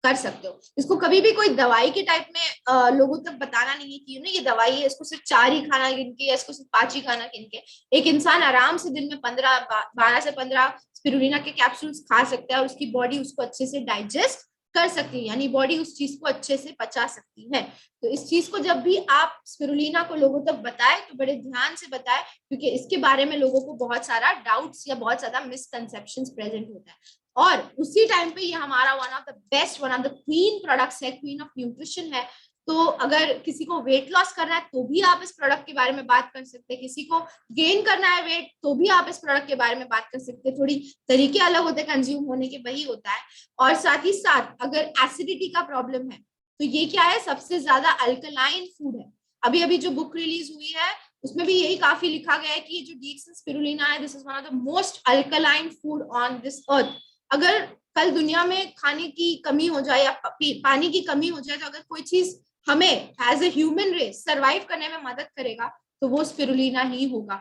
कर सकते हो। इसको कभी भी कोई दवाई के टाइप में लोगों तक बताना नहीं है कि ये दवाई है, इसको सिर्फ 4 ही खाना गिन के या इसको सिर्फ 5 ही खाना गिन के। एक इंसान आराम से दिन में 12 से 15 स्पिरुलिना के कैप्सूल्स खा सकता है और उसकी बॉडी उसको अच्छे से डाइजेस्ट कर सकती है, यानी बॉडी उस चीज को अच्छे से पचा सकती है। तो इस चीज को जब भी आप स्पिरुलिना को लोगों तक बताएं तो बड़े ध्यान से बताएं, क्योंकि इसके बारे में लोगों को बहुत सारा डाउट्स या बहुत ज्यादा मिसकंसेप्शंस प्रेजेंट होता है। और उसी टाइम पे ये हमारा one of the best, one of the queen products है, क्वीन ऑफ न्यूट्रिशन है। तो अगर किसी को वेट लॉस करना है तो भी आप इस प्रोडक्ट के बारे में बात कर सकते हैं, किसी को गेन करना है वेट तो भी आप इस प्रोडक्ट के बारे में बात कर सकते हैं। थोड़ी तरीके अलग होते हैं कंज्यूम होने के, वही होता है। और साथ ही साथ अगर एसिडिटी का प्रॉब्लम है तो ये क्या है, सबसे ज्यादा अल्कलाइन फूड है। अभी अभी जो बुक रिलीज हुई है उसमें भी यही काफी लिखा गया है कि जो डीएक्सन स्पिरुलिना है, this is one of the most alkaline food on this earth. अगर कल दुनिया में खाने की कमी हो जाए या पानी की कमी हो जाए, तो अगर कोई चीज हमें as a human race survive करने में मदद करेगा तो वो स्पिरुलिना ही होगा।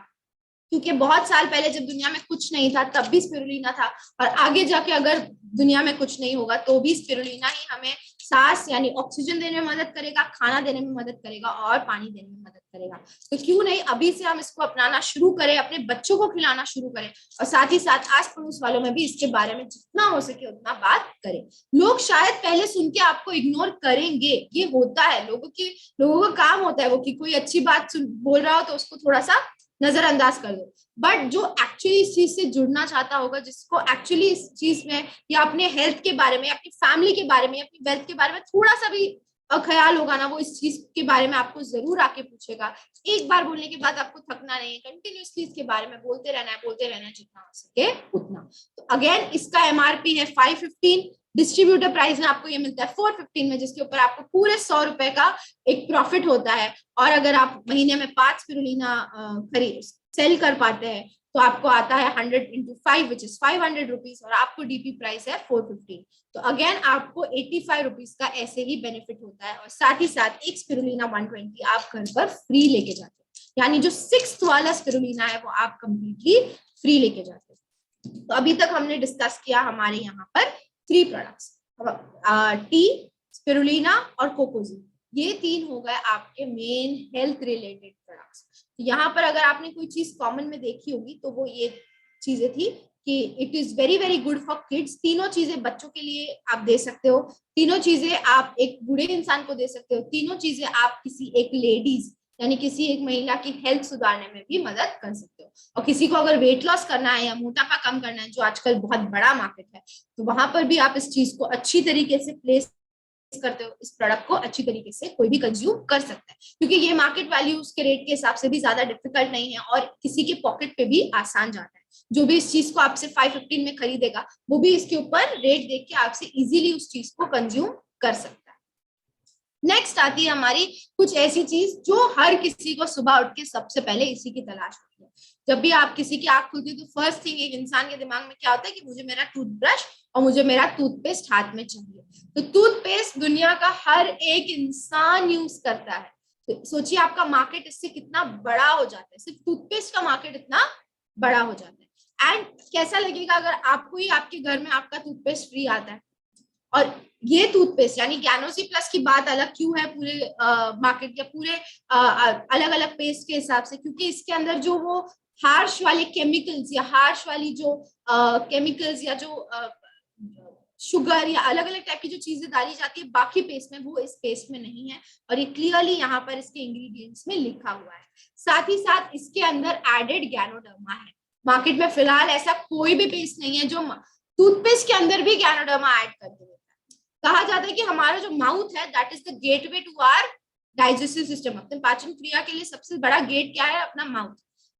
क्योंकि बहुत साल पहले जब दुनिया में कुछ नहीं था तब भी स्पिरुलिना था, और आगे जाके अगर दुनिया में कुछ नहीं होगा तो भी स्पिरुलिना ही हमें सांस यानी ऑक्सीजन देने में मदद करेगा, खाना देने में मदद करेगा और पानी देने में मदद करेगा। तो क्यों नहीं अभी से हम इसको अपनाना शुरू करें, अपने बच्चों को खिलाना शुरू करें, और साथ ही साथ आस पड़ोस वालों में भी इसके बारे में जितना हो सके उतना बात करें। लोग शायद पहले सुन के आपको इग्नोर करेंगे, ये होता है, लोगों का काम होता है वो कि कोई अच्छी बात बोल रहा हो तो उसको थोड़ा सा नजरअंदाज कर दो। बट जो एक्चुअली इस चीज से जुड़ना चाहता होगा, जिसको एक्चुअली इस चीज में या अपने हेल्थ के बारे में, अपनी फैमिली के बारे में, अपनी वेल्थ के बारे में थोड़ा सा भी ख्याल होगा ना, वो इस चीज के बारे में आपको जरूर आके पूछेगा। एक बार बोलने के बाद आपको थकना नहीं है, कंटिन्यूसली इसके बारे में बोलते रहना है जितना हो सके उतना। तो अगेन इसका एमआरपी है 515, डिस्ट्रीब्यूटर प्राइस में आपको ये मिलता है 415 में, जिसके ऊपर आपको पूरे 100 रुपए का एक प्रॉफिट होता है। और अगर आप महीने में 5 स्पिरुलिना खरीद सेल कर पाते हैं तो आपको आता है 100 into 5 विच इज 500 रुपीज, और आपको डीपी प्राइस है 415। तो अगेन आपको 85 रुपीज का ऐसे ही बेनिफिट होता है। और साथ ही साथ एक स्पिरुलिना 120 आप घर पर फ्री लेके जाते हैं, यानी जो 6th वाला स्पिरुलिना है वो आप कंप्लीटली फ्री लेके जाते हैं। तो अभी तक हमने डिस्कस किया हमारे यहाँ पर 3 प्रोडक्ट्स, टी, स्पिरुलिना और कोकोजी। ये 3 हो गए आपके मेन हेल्थ रिलेटेड प्रोडक्ट्स। यहाँ पर अगर आपने कोई चीज कॉमन में देखी होगी तो वो ये चीजें थी कि it is very very good for kids. तीनों चीजें बच्चों के लिए आप दे सकते हो, तीनों चीजें आप एक बूढ़े इंसान को दे सकते हो, तीनों चीजें आप किसी एक लेडीज यानी किसी एक महिला की हेल्थ सुधारने में भी मदद कर सकते हो। और किसी को अगर वेट लॉस करना है या मोटापा कम करना है, जो आजकल बहुत बड़ा मार्केट है, तो वहां पर भी आप इस चीज को अच्छी तरीके से प्लेस करते हो, इस प्रोडक्ट को अच्छी तरीके से कोई भी कंज्यूम कर सकता है, क्योंकि ये मार्केट वैल्यू उसके रेट के हिसाब से भी ज्यादा डिफिकल्ट नहीं है और किसी के पॉकेट पे भी आसान जाता है। जो भी इस चीज को आपसे 515 में खरीदेगा वो भी इसके ऊपर रेट देख के आपसे इजीली उस चीज को कंज्यूम कर सकता है। नेक्स्ट आती है हमारी कुछ ऐसी चीज जो हर किसी को सुबह उठ के सबसे पहले इसी की तलाश होती है। जब भी आप किसी की आंख खुलती है तो फर्स्ट थिंग एक इंसान के दिमाग में क्या होता है कि मुझे मेरा टूथब्रश और मुझे मेरा टूथपेस्ट हाथ में चाहिए। तो टूथपेस्ट दुनिया का हर एक इंसान यूज करता है। तो सोचिए आपका मार्केट इससे कितना बड़ा हो जाता है, सिर्फ टूथपेस्ट का मार्केट इतना बड़ा हो जाता है। एंड कैसा लगेगा अगर आपको ही आपके घर में आपका टूथपेस्ट फ्री आता है। और ये टूथपेस्ट यानी ज्ञानोसी प्लस की बात अलग क्यों है पूरे मार्केट या पूरे अलग अलग पेस्ट के हिसाब से, क्योंकि इसके अंदर जो वो हार्श वाले केमिकल्स या हार्श वाली जो केमिकल्स या जो शुगर या अलग अलग टाइप की जो चीजें डाली जाती है बाकी पेस्ट में, वो इस पेस्ट में नहीं है। और ये क्लियरली यहाँ पर इसके इंग्रेडिएंट्स में लिखा हुआ है। साथ ही साथ इसके अंदर एडेड गैनोडर्मा है। मार्केट में फिलहाल ऐसा कोई भी पेस्ट नहीं है जो टूथपेस्ट के अंदर भी गैनोडर्मा ऐड कर देता है। कहा जाता है कि हमारा जो माउथ है that is the gateway to our digestive system. अपने पाचन क्रिया के लिए सबसे बड़ा गेट क्या है? अपना माउथ।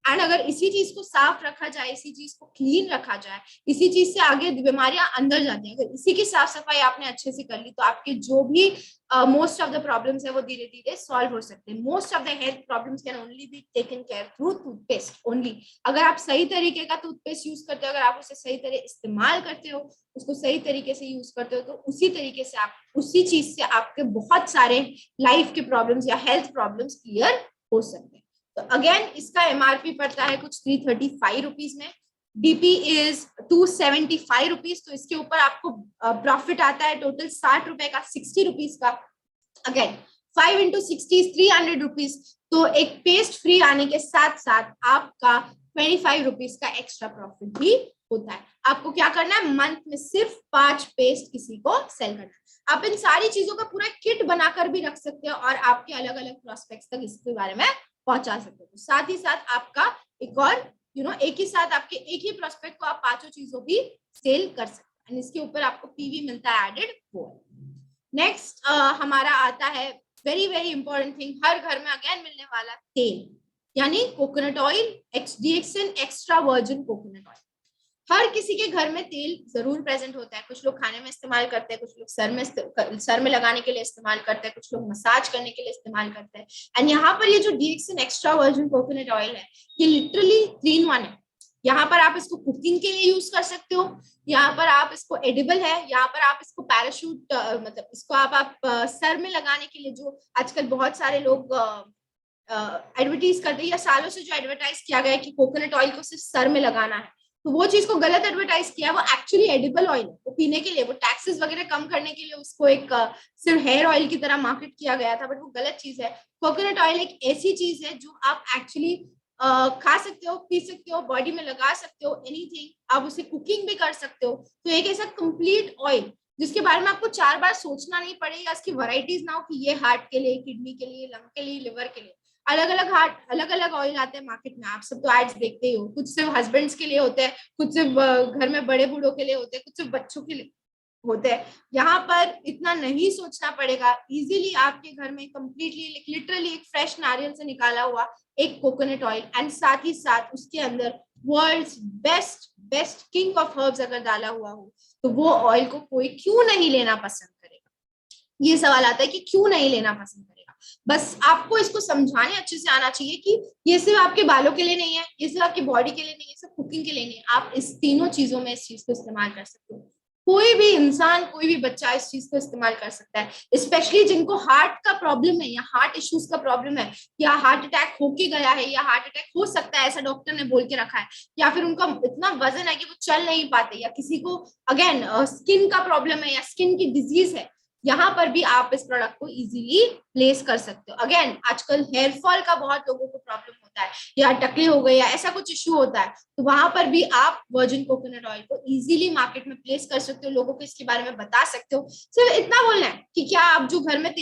एंड अगर इसी चीज को साफ रखा जाए, इसी चीज को क्लीन रखा जाए, इसी चीज से आगे बीमारियां अंदर जाती हैं। अगर इसी की साफ सफाई आपने अच्छे से कर ली तो आपके जो भी मोस्ट ऑफ द प्रॉब्लम्स है वो धीरे धीरे सॉल्व हो सकते हैं। Most of the health problems can only be taken care through toothpaste only. अगर आप सही तरीके का टूथपेस्ट यूज करते हो, अगर आप उसे सही तरह इस्तेमाल करते हो, उसको सही तरीके से यूज करते हो, तो उसी तरीके से आप उसी चीज से आपके बहुत सारे लाइफ के प्रॉब्लम्स या हेल्थ प्रॉब्लम्स क्लियर हो सकते हैं। तो अगेन इसका एमआरपी पड़ता है कुछ 335 रुपीज में, डीपी इज 275 रुपीज। तो इसके ऊपर आपको प्रॉफिट आता है टोटल 60 रुपए का, 60 रुपीज का। Again 5 into 60 is 300 rupees. तो एक पेस्ट फ्री आने के साथ साथ आपका 25 रुपीज का एक्स्ट्रा प्रॉफिट भी होता है। आपको क्या करना है, मंथ में सिर्फ 5 पेस्ट किसी को सेल करना है। आप इन सारी चीजों का पूरा किट बनाकर भी रख सकते हो और आपके अलग अलग प्रोस्पेक्ट्स तक इसके बारे में पहुंचा सकते हो। साथ ही साथ आपका एक और एक ही साथ आपके एक ही प्रोस्पेक्ट को आप 5 चीजों भी सेल कर सकते हैं। इसके ऊपर आपको पीवी मिलता है एडेड वो। नेक्स्ट हमारा आता है वेरी वेरी इंपॉर्टेंट थिंग, हर घर में अगेन मिलने वाला तेल, यानी coconut oil, DXN extra virgin coconut oil. हर किसी के घर में तेल जरूर प्रेजेंट होता है। कुछ लोग खाने में इस्तेमाल करते हैं, कुछ लोग सर में लगाने के लिए इस्तेमाल करते हैं, कुछ लोग मसाज करने के लिए इस्तेमाल करते हैं। एंड यहाँ पर ये जो DXN extra virgin coconut oil है, ये लिटरली 3 in 1 है। यहाँ पर आप इसको कुकिंग के लिए यूज कर सकते हो, यहाँ पर आप इसको एडिबल है, यहाँ पर आप इसको पैराशूट मतलब इसको आप सर में लगाने के लिए, जो आजकल बहुत सारे लोग एडवर्टाइज करते हैं या सालों से जो एडवर्टाइज किया गया है कि कोकोनट ऑयल को सिर्फ सर में लगाना है, तो वो चीज को गलत एडवर्टाइज किया। वो एक्चुअली एडिबल ऑयल है, वो पीने के लिए, वो टैक्सेस वगैरह कम करने के लिए उसको एक सिर्फ हेयर ऑयल की तरह मार्केट किया गया था, बट वो गलत चीज है। कोकोनट ऑयल एक ऐसी चीज है जो आप एक्चुअली खा सकते हो, पी सकते हो, बॉडी में लगा सकते हो, एनीथिंग। आप उसे कुकिंग भी कर सकते हो। तो एक ऐसा कंप्लीट ऑयल जिसके बारे में आपको 4 बार सोचना नहीं पड़ेगा, इसकी वैरायटीज ना हो कि ये हार्ट के लिए, किडनी के लिए, लंग के लिए, लिवर के लिए। अलग अलग ऑयल आते हैं मार्केट में, आप सब तो एड्स देखते ही हो। कुछ सिर्फ हस्बैंड्स के लिए होते हैं, कुछ सिर्फ घर में बड़े बूढ़ों के लिए होते हैं, कुछ सिर्फ बच्चों के लिए होते हैं। यहाँ पर इतना नहीं सोचना पड़ेगा, इजीली आपके घर में कंप्लीटली लिटरली एक फ्रेश नारियल से निकाला हुआ एक कोकोनट ऑयल, एंड साथ ही साथ उसके अंदर world's best king of herbs अगर डाला हुआ हो, तो वो ऑयल को कोई क्यों नहीं लेना पसंद करेगा। ये सवाल आता है कि क्यों नहीं लेना पसंद करेगा। बस आपको इसको समझाने अच्छे से आना चाहिए कि ये सिर्फ आपके बालों के लिए नहीं है, ये सिर्फ आपकी बॉडी के लिए नहीं है, सिर्फ कुकिंग के लिए नहीं है। आप इस तीनों चीजों में इस चीज को इस्तेमाल कर सकते हो। कोई भी इंसान, कोई भी बच्चा इस चीज को इस्तेमाल कर सकता है। स्पेशली जिनको हार्ट का प्रॉब्लम है या हार्ट इश्यूज का प्रॉब्लम है, या हार्ट अटैक होके गया है, या हार्ट अटैक हो सकता है ऐसा डॉक्टर ने बोल के रखा है, या फिर उनका इतना वजन है कि वो चल नहीं पाते, या किसी को अगेन स्किन का प्रॉब्लम है या स्किन की डिजीज है, यहाँ पर भी आप इस प्रोडक्ट को इजीली प्लेस कर सकते हो। अगेन आजकल हेयर फॉल का बहुत लोगों को प्रॉब्लम होता है, या टकले हो गए, या ऐसा कुछ इश्यू होता है, तो वहां पर भी आप वर्जिन कोकोनट ऑयल को इजीली मार्केट में प्लेस कर सकते हो, लोगों को इसके बारे में बता सकते हो। सिर्फ इतना बोलना है कि क्या आप जो घर में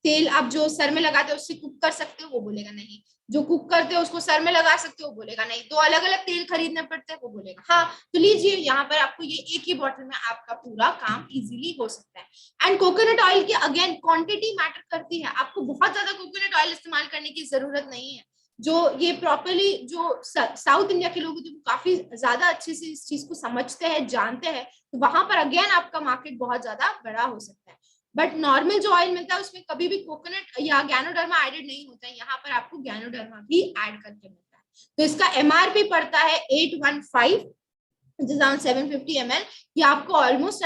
तेल आप जो सर में लगाते हो उससे कुक कर सकते हो, वो बोलेगा नहीं। जो कुक करते हो उसको सर में लगा सकते हो, बोलेगा नहीं। 2 अलग अलग तेल खरीदने पड़ते हैं, वो बोलेगा हाँ। तो लीजिए, यहाँ पर आपको ये एक ही बॉटल में आपका पूरा काम इजीली हो सकता है। एंड कोकोनट ऑयल की अगेन क्वांटिटी मैटर करती है। आपको बहुत ज्यादा कोकोनट ऑयल इस्तेमाल करने की जरूरत नहीं है। जो ये प्रॉपरली जो साउथ इंडिया के लोग हैं, काफी ज्यादा अच्छे से इस चीज को समझते हैं, जानते हैं, तो वहां पर अगेन आपका मार्केट बहुत ज्यादा बड़ा हो सकता है। बट नॉर्मल जो ऑयल मिलता है उसमें कभी भी कोकोनट या गैनोडर्मा एडेड नहीं होता है। यहाँ पर आपको गैनोडर्मा भी ऐड करके मिलता है। तो इसका MRP पड़ता है 815, अराउंड 750 ml। ये आपको ऑलमोस्ट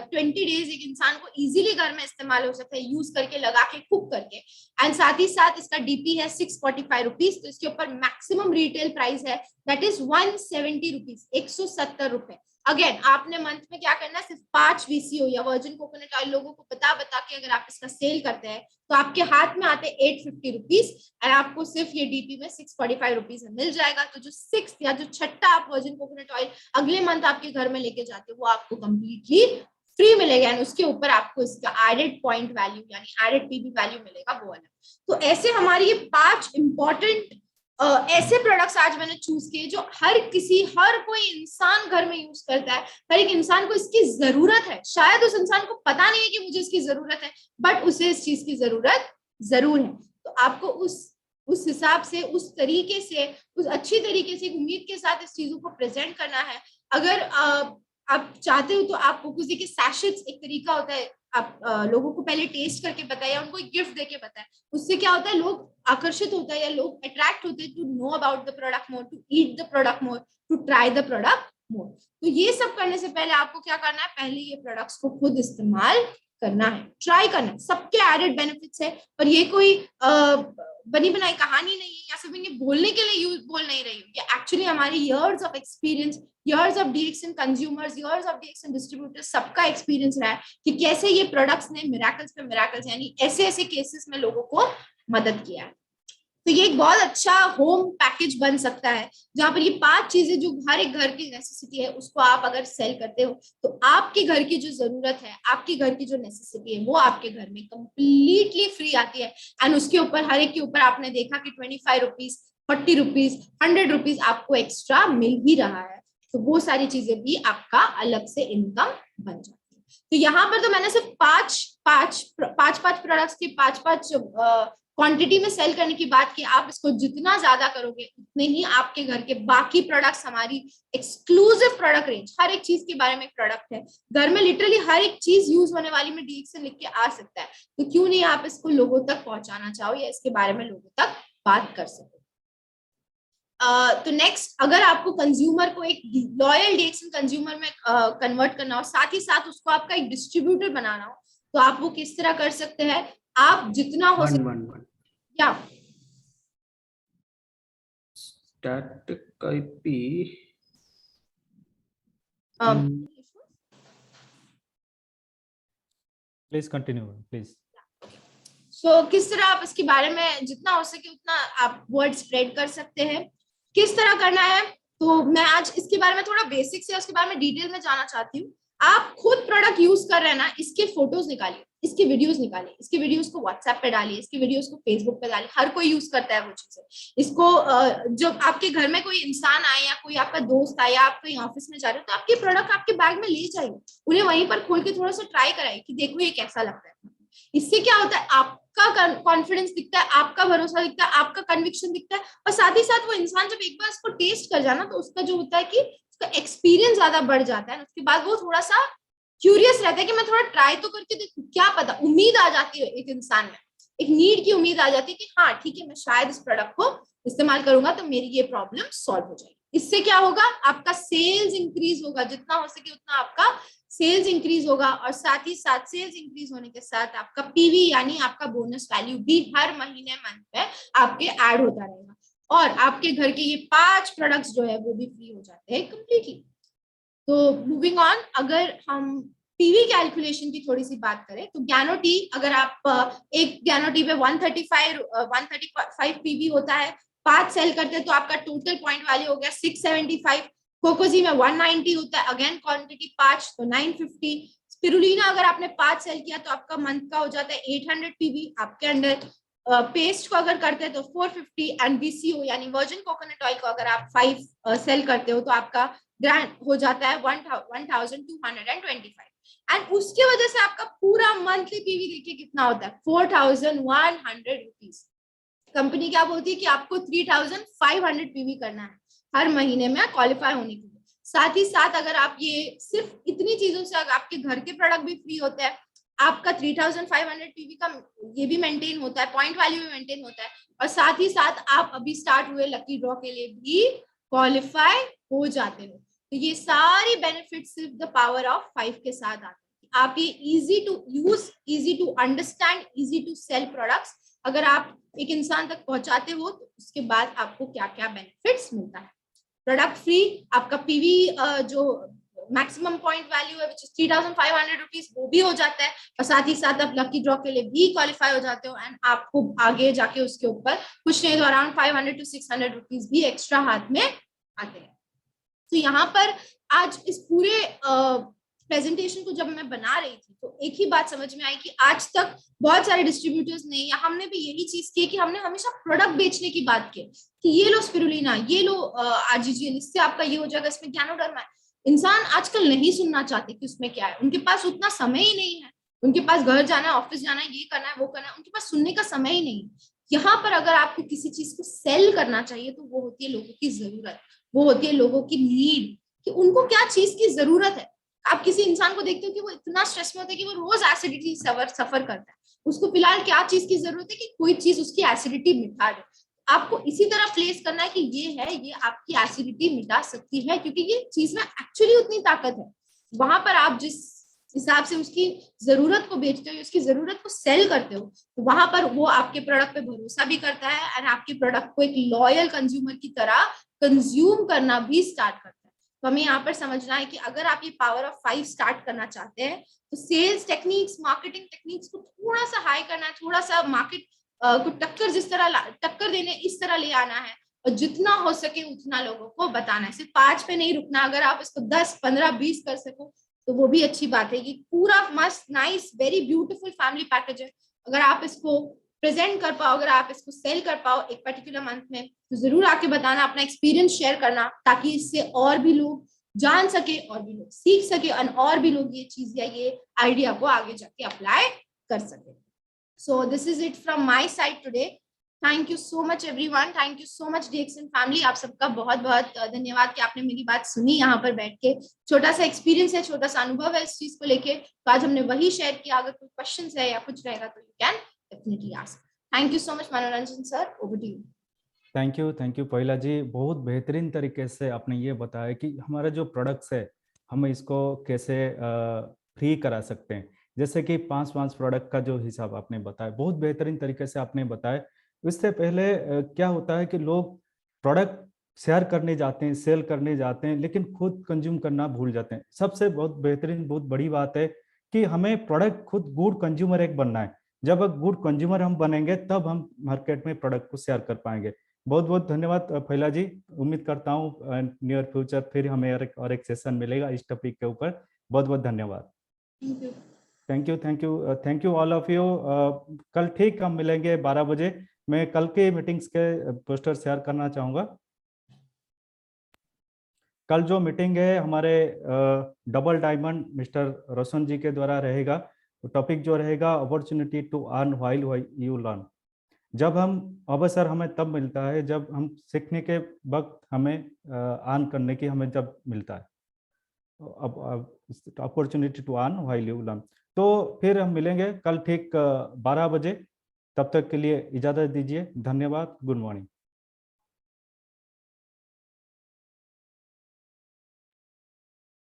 20 डेज एक इंसान को इजीली घर में इस्तेमाल हो सकता है, यूज करके, लगा के, कुक करके। एंड साथ ही साथ इसका DP है 645 रुपीज। तो इसके ऊपर मैक्सिमम रिटेल प्राइस है, दैट इज 170 रुपीज, 170 रुपए। अगेन आपने मंथ में क्या करना है, सिर्फ 5 VCO या वर्जिन कोकोनट ऑयल लोगों को बता के अगर आप इसका सेल करते हैं, तो आपके हाथ में आते 850 रुपीज, और आपको सिर्फ ये DP में 645 रुपीज में मिल जाएगा। तो जो 6th या जो 6ठा आप वर्जिन कोकोनट ऑयल अगले मंथ आपके घर में लेके जाते हो, वो आपको कंप्लीटली फ्री मिलेगा, एंड उसके ऊपर आपको इसका एडेड पॉइंट वैल्यू यानी एडेड PV वैल्यू मिलेगा, वो अलग। तो ऐसे हमारी ये 5 इंपॉर्टेंट ऐसे प्रोडक्ट्स आज मैंने चूज किए जो हर कोई इंसान घर में यूज करता है। हर एक इंसान को इसकी जरूरत है। शायद उस इंसान को पता नहीं है कि मुझे इसकी जरूरत है, बट उसे इस चीज की जरूरत जरूर है। तो आपको उस हिसाब से, उस तरीके से, उस अच्छी तरीके से, उम्मीद के साथ इस चीजों को प्रेजेंट करना है। अगर आप चाहते हो तो आप कोकोज़ी के सैशेट्स, एक तरीका होता है, आप लोगों को पहले टेस्ट करके बताएं या उनको एक गिफ्ट देके बताएं। उससे क्या होता है, लोग आकर्षित होता है या लोग अट्रैक्ट होते हैं to know about the product more, to eat the product more, to try the product more. तो ये सब करने से पहले आपको क्या करना है, पहले ये प्रोडक्ट्स को खुद इस्तेमाल करना है, ट्राई करना है। सबके एडेड बेनिफिट्स है, और ये कोई बनी बनाई कहानी नहीं है, या सिर्फ इन्हें बोलने के लिए बोल नहीं रही हूँ। ये एक्चुअली हमारे years of experience, years of DXN consumers, years of DXN distributors, सबका एक्सपीरियंस रहा है कि कैसे ये प्रोडक्ट्स ने मिरेकल्स पे मिरेकल्स, यानी ऐसे ऐसे केसेस में लोगों को मदद किया है। तो ये एक बहुत अच्छा होम पैकेज बन सकता है, जहां पर ये 5 चीजें जो हर एक घर की नेसेसिटी है उसको आप अगर सेल करते हो तो आपके घर की जो जरूरत है, आपके घर की जो नेसेसिटी है, वो आपके घर में कंप्लीटली फ्री आती है। एंड उसके ऊपर हर एक के ऊपर आपने देखा कि 25 रुपीज, 40 रुपीज, 100 रुपीज आपको एक्स्ट्रा मिल ही रहा है। तो वो सारी चीजें भी आपका अलग से इनकम बन जाती है। तो यहाँ पर तो मैंने सिर्फ पांच प्रोडक्ट्स के पांच क्वांटिटी में सेल करने की बात की। आप इसको जितना ज्यादा करोगे उतने ही आपके घर के बाकी प्रोडक्ट्स, हमारी एक्सक्लूसिव प्रोडक्ट रेंज, हर एक चीज के बारे में एक प्रोडक्ट है, घर में लिटरली हर एक चीज यूज होने वाली में DXN लिख के आ सकता है। तो क्यों नहीं आप इसको लोगों तक पहुंचाना चाहो या इसके बारे में लोगों तक बात कर सको। तो नेक्स्ट, अगर आपको कंज्यूमर को एक लॉयल DXN कंज्यूमर में कन्वर्ट करना हो, साथ ही साथ उसको आपका एक डिस्ट्रीब्यूटर बनाना हो, तो आप वो किस तरह कर सकते हैं? आप जितना हो सके या static IP please continue please. So किस तरह आप इसके बारे में जितना हो सके उतना आप वर्ड स्प्रेड कर सकते हैं। किस तरह करना है, तो मैं आज इसके बारे में थोड़ा बेसिक से उसके बारे में डिटेल में जाना चाहती हूँ। आप खुद प्रोडक्ट यूज कर रहे हैं ना, इसके फोटोज निकालिए, इसके वीडियोस निकालिए, इसके वीडियोस को व्हाट्सएप पे डालिए, इसके वीडियोस को फेसबुक पे डालिए। हर कोई यूज करता है वो चीजें। इसको जब आपके घर में कोई इंसान आए या कोई आपका दोस्त आए या आप कहीं ऑफिस में जा रहे हो, तो आपके प्रोडक्ट आपके बैग में ले जाइए, उन्हें वहीं पर खोल के थोड़ा सा ट्राई कराइए कि देखो ये कैसा लगता है। इससे क्या होता है, आपका कॉन्फिडेंस दिखता है, आपका भरोसा दिखता है, आपका कन्विक्शन दिखता है, और साथ ही साथ वो इंसान जब एक बार इसको टेस्ट कर जाना, तो उसका जो होता है कि उसका एक्सपीरियंस ज्यादा बढ़ जाता है। उसके बाद वो थोड़ा सा क्यूरियस रहता है कि मैं थोड़ा ट्राई तो करके देखूं, क्या पता, उम्मीद आ जाती है एक इंसान में, एक नीड की उम्मीद आ जाती है कि हाँ ठीक है, मैं शायद इस प्रोडक्ट को इस्तेमाल करूंगा तो मेरी ये प्रॉब्लम सॉल्व हो जाएगी। इससे क्या होगा, आपका सेल्स इंक्रीज होगा, जितना हो सके उतना आपका सेल्स इंक्रीज होगा, और साथ ही साथ सेल्स इंक्रीज होने के साथ आपका PV यानी आपका बोनस वैल्यू भी हर महीने मंथ पे आपके ऐड होता रहेगा, और आपके घर के ये 5 प्रोडक्ट्स जो है वो भी फ्री हो जाते हैं कंप्लीटली। तो मूविंग ऑन, अगर हम PV कैलकुलेशन की थोड़ी सी बात करें, तो गैनो टी, अगर आप एक गैनो टी पे 135 PV होता है, 5 सेल करते हैं तो आपका टोटल पॉइंट वैल्यू हो गया 675। कोकोजी में 190 होता है, अगेन क्वांटिटी 5 तो 950। स्पिरुलिना अगर आपने 5 सेल किया तो आपका मंथ का हो जाता है 800 PV आपके अंडर। पेस्ट को अगर करते हैं तो 450, एंड VCO यानी वर्जिन कोकोनट ऑयल को अगर आप 5 सेल करते हो तो आपका ग्रांड हो जाता है 1225। एंड उसकी वजह से आपका पूरा मंथली PV देखिए कितना होता है, 4100 रुपीज। कंपनी क्या बोलती है कि आपको 3500 PV करना है हर महीने में क्वालिफाई होने के लिए। साथ ही साथ अगर आप ये सिर्फ इतनी चीजों से, अगर आपके घर के प्रोडक्ट भी फ्री होते हैं, आपका 3500 PV का ये भी मेंटेन होता है, पॉइंट वैल्यू भी मेंटेन होता है, और साथ ही साथ आप अभी स्टार्ट हुए लकी ड्रॉ के लिए भी क्वालिफाई हो जाते हो। तो ये सारी बेनिफिट सिर्फ द पावर ऑफ 5 के साथ आते हैं। आप ये easy to use, easy to understand, easy to sell products अगर आप एक इंसान तक पहुंचाते हो, तो उसके बाद आपको क्या क्या बेनिफिट्स मिलता है। प्रोडक्ट फ्री, आपका PV जो मैक्सिमम पॉइंट वैल्यू है विच इज 3500 रुपीज, वो भी हो जाता है, और साथ ही साथ आप लकी ड्रॉ के लिए भी क्वालिफाई हो जाते हो, एंड आपको आगे जाके उसके ऊपर कुछ नहीं तो अराउंड 500 to 600 रुपीज भी एक्स्ट्रा हाथ में आते हैं। तो यहाँ पर आज इस पूरे प्रेजेंटेशन को जब मैं बना रही थी तो एक ही बात समझ में आई कि आज तक बहुत सारे डिस्ट्रीब्यूटर्स ने या हमने भी यही चीज की कि हमने हमेशा प्रोडक्ट बेचने की बात की कि ये लो स्पिरुलिना, ये लो आर्जिजिन, इससे आपका ये हो जाएगा, इसमें गैनोडर्मा है। इंसान आजकल नहीं सुनना चाहते कि उसमें क्या है, उनके पास उतना समय ही नहीं है, उनके पास घर जाना है, ऑफिस जाना है, ये करना है, वो करना है, उनके पास सुनने का समय ही नहीं। यहाँ पर अगर आपको किसी चीज को सेल करना चाहिए तो वो होती है लोगों की जरूरत, वो होती है लोगों की नीड, कि उनको क्या चीज की जरूरत है। आप किसी इंसान को देखते हो कि वो इतना स्ट्रेस में होता है कि वो रोज एसिडिटी सफर करता है, उसको फिलहाल क्या चीज की जरूरत है कि कोई चीज उसकी एसिडिटी मिटा दे। आपको इसी तरह प्लेस करना है कि ये है, ये आपकी एसिडिटी मिटा सकती है, क्योंकि ये चीज में एक्चुअली उतनी ताकत है। वहां पर आप जिस हिसाब से उसकी जरूरत को बेचते हो, उसकी जरूरत को सेल करते हो, तो वहां पर वो आपके प्रोडक्ट पे भरोसा भी करता है, और आपके प्रोडक्ट को एक लॉयल कंज्यूमर की तरह कंज्यूम करना भी स्टार्ट करता है। तो हमें यहाँ पर समझना है कि अगर आप ये पावर ऑफ 5 स्टार्ट करना चाहते हैं, तो सेल्स टेक्निक्स, मार्केटिंग टेक्निक्स को थोड़ा सा हाई करना है, थोड़ा सा मार्केट को टक्कर देने इस तरह ले आना है, और जितना हो सके उतना लोगों को बताना है। सिर्फ 5 पे नहीं रुकना, अगर आप इसको 10, 15, 20 कर सको तो वो भी अच्छी बात है। ये पूरा मस्त nice very beautiful family package है। अगर आप इसको प्रेजेंट कर पाओ, अगर आप इसको सेल कर पाओ एक पर्टिकुलर मंथ में, तो जरूर आके बताना, अपना एक्सपीरियंस शेयर करना, ताकि इससे और भी लोग जान सके, और भी लोग सीख सके, और भी लोग ये चीज या ये आइडिया को आगे जाके अप्लाई कर सके। So this is it from my side today. Thank you so much everyone, thank you so much DXN family. आप सबका बहुत बहुत धन्यवाद कि आपने मेरी बात सुनी यहाँ पर बैठ के। छोटा सा एक्सपीरियंस है, छोटा सा अनुभव है इस चीज को लेके, तो आज हमने वही शेयर किया। अगर कोई क्वेश्चंस है या कुछ रहेगा तो you can definitely ask. Thank you so much Manoranjan sir, over to you. Thank you पहिला जी। बहुत बेहतरीन तरीके से आपने ये बताया कि हमारा जो प्रोडक्ट्स है हम इसको कैसे फ्री करा सकते हैं। जैसे कि 5 प्रोडक्ट का जो हिसाब आपने बताया, बहुत बेहतरीन तरीके से आपने बताया। इससे पहले क्या होता है कि लोग प्रोडक्ट शेयर करने जाते हैं, सेल करने जाते हैं, लेकिन खुद कंज्यूम करना भूल जाते हैं। सबसे बहुत बेहतरीन बहुत बड़ी बात है कि हमें प्रोडक्ट खुद गुड कंज्यूमर एक बनना है। जब गुड कंज्यूमर हम बनेंगे तब हम मार्केट में प्रोडक्ट को शेयर कर पाएंगे। बहुत बहुत धन्यवाद फैला जी। उम्मीद करता हूँ नियर फ्यूचर फिर हमें और एक सेशन मिलेगा इस टॉपिक के ऊपर। बहुत बहुत धन्यवाद। Thank you all of you. कल ठीक हम मिलेंगे 12 बजे। मैं कल के मीटिंग्स के पोस्टर शेयर करना चाहूँगा। कल जो मीटिंग है हमारे double diamond mister Roshan ji के द्वारा रहेगा। टॉपिक जो रहेगा opportunity to earn while you learn. जब हम अवसर हमें तब मिलता है जब हम सीखने के वक्त हमें अर्न करने की हमें जब मिलता है, opportunity to earn while you learn. तो फिर हम मिलेंगे कल ठीक 12 बजे। तब तक के लिए इजाज़त दीजिए। धन्यवाद। Good morning.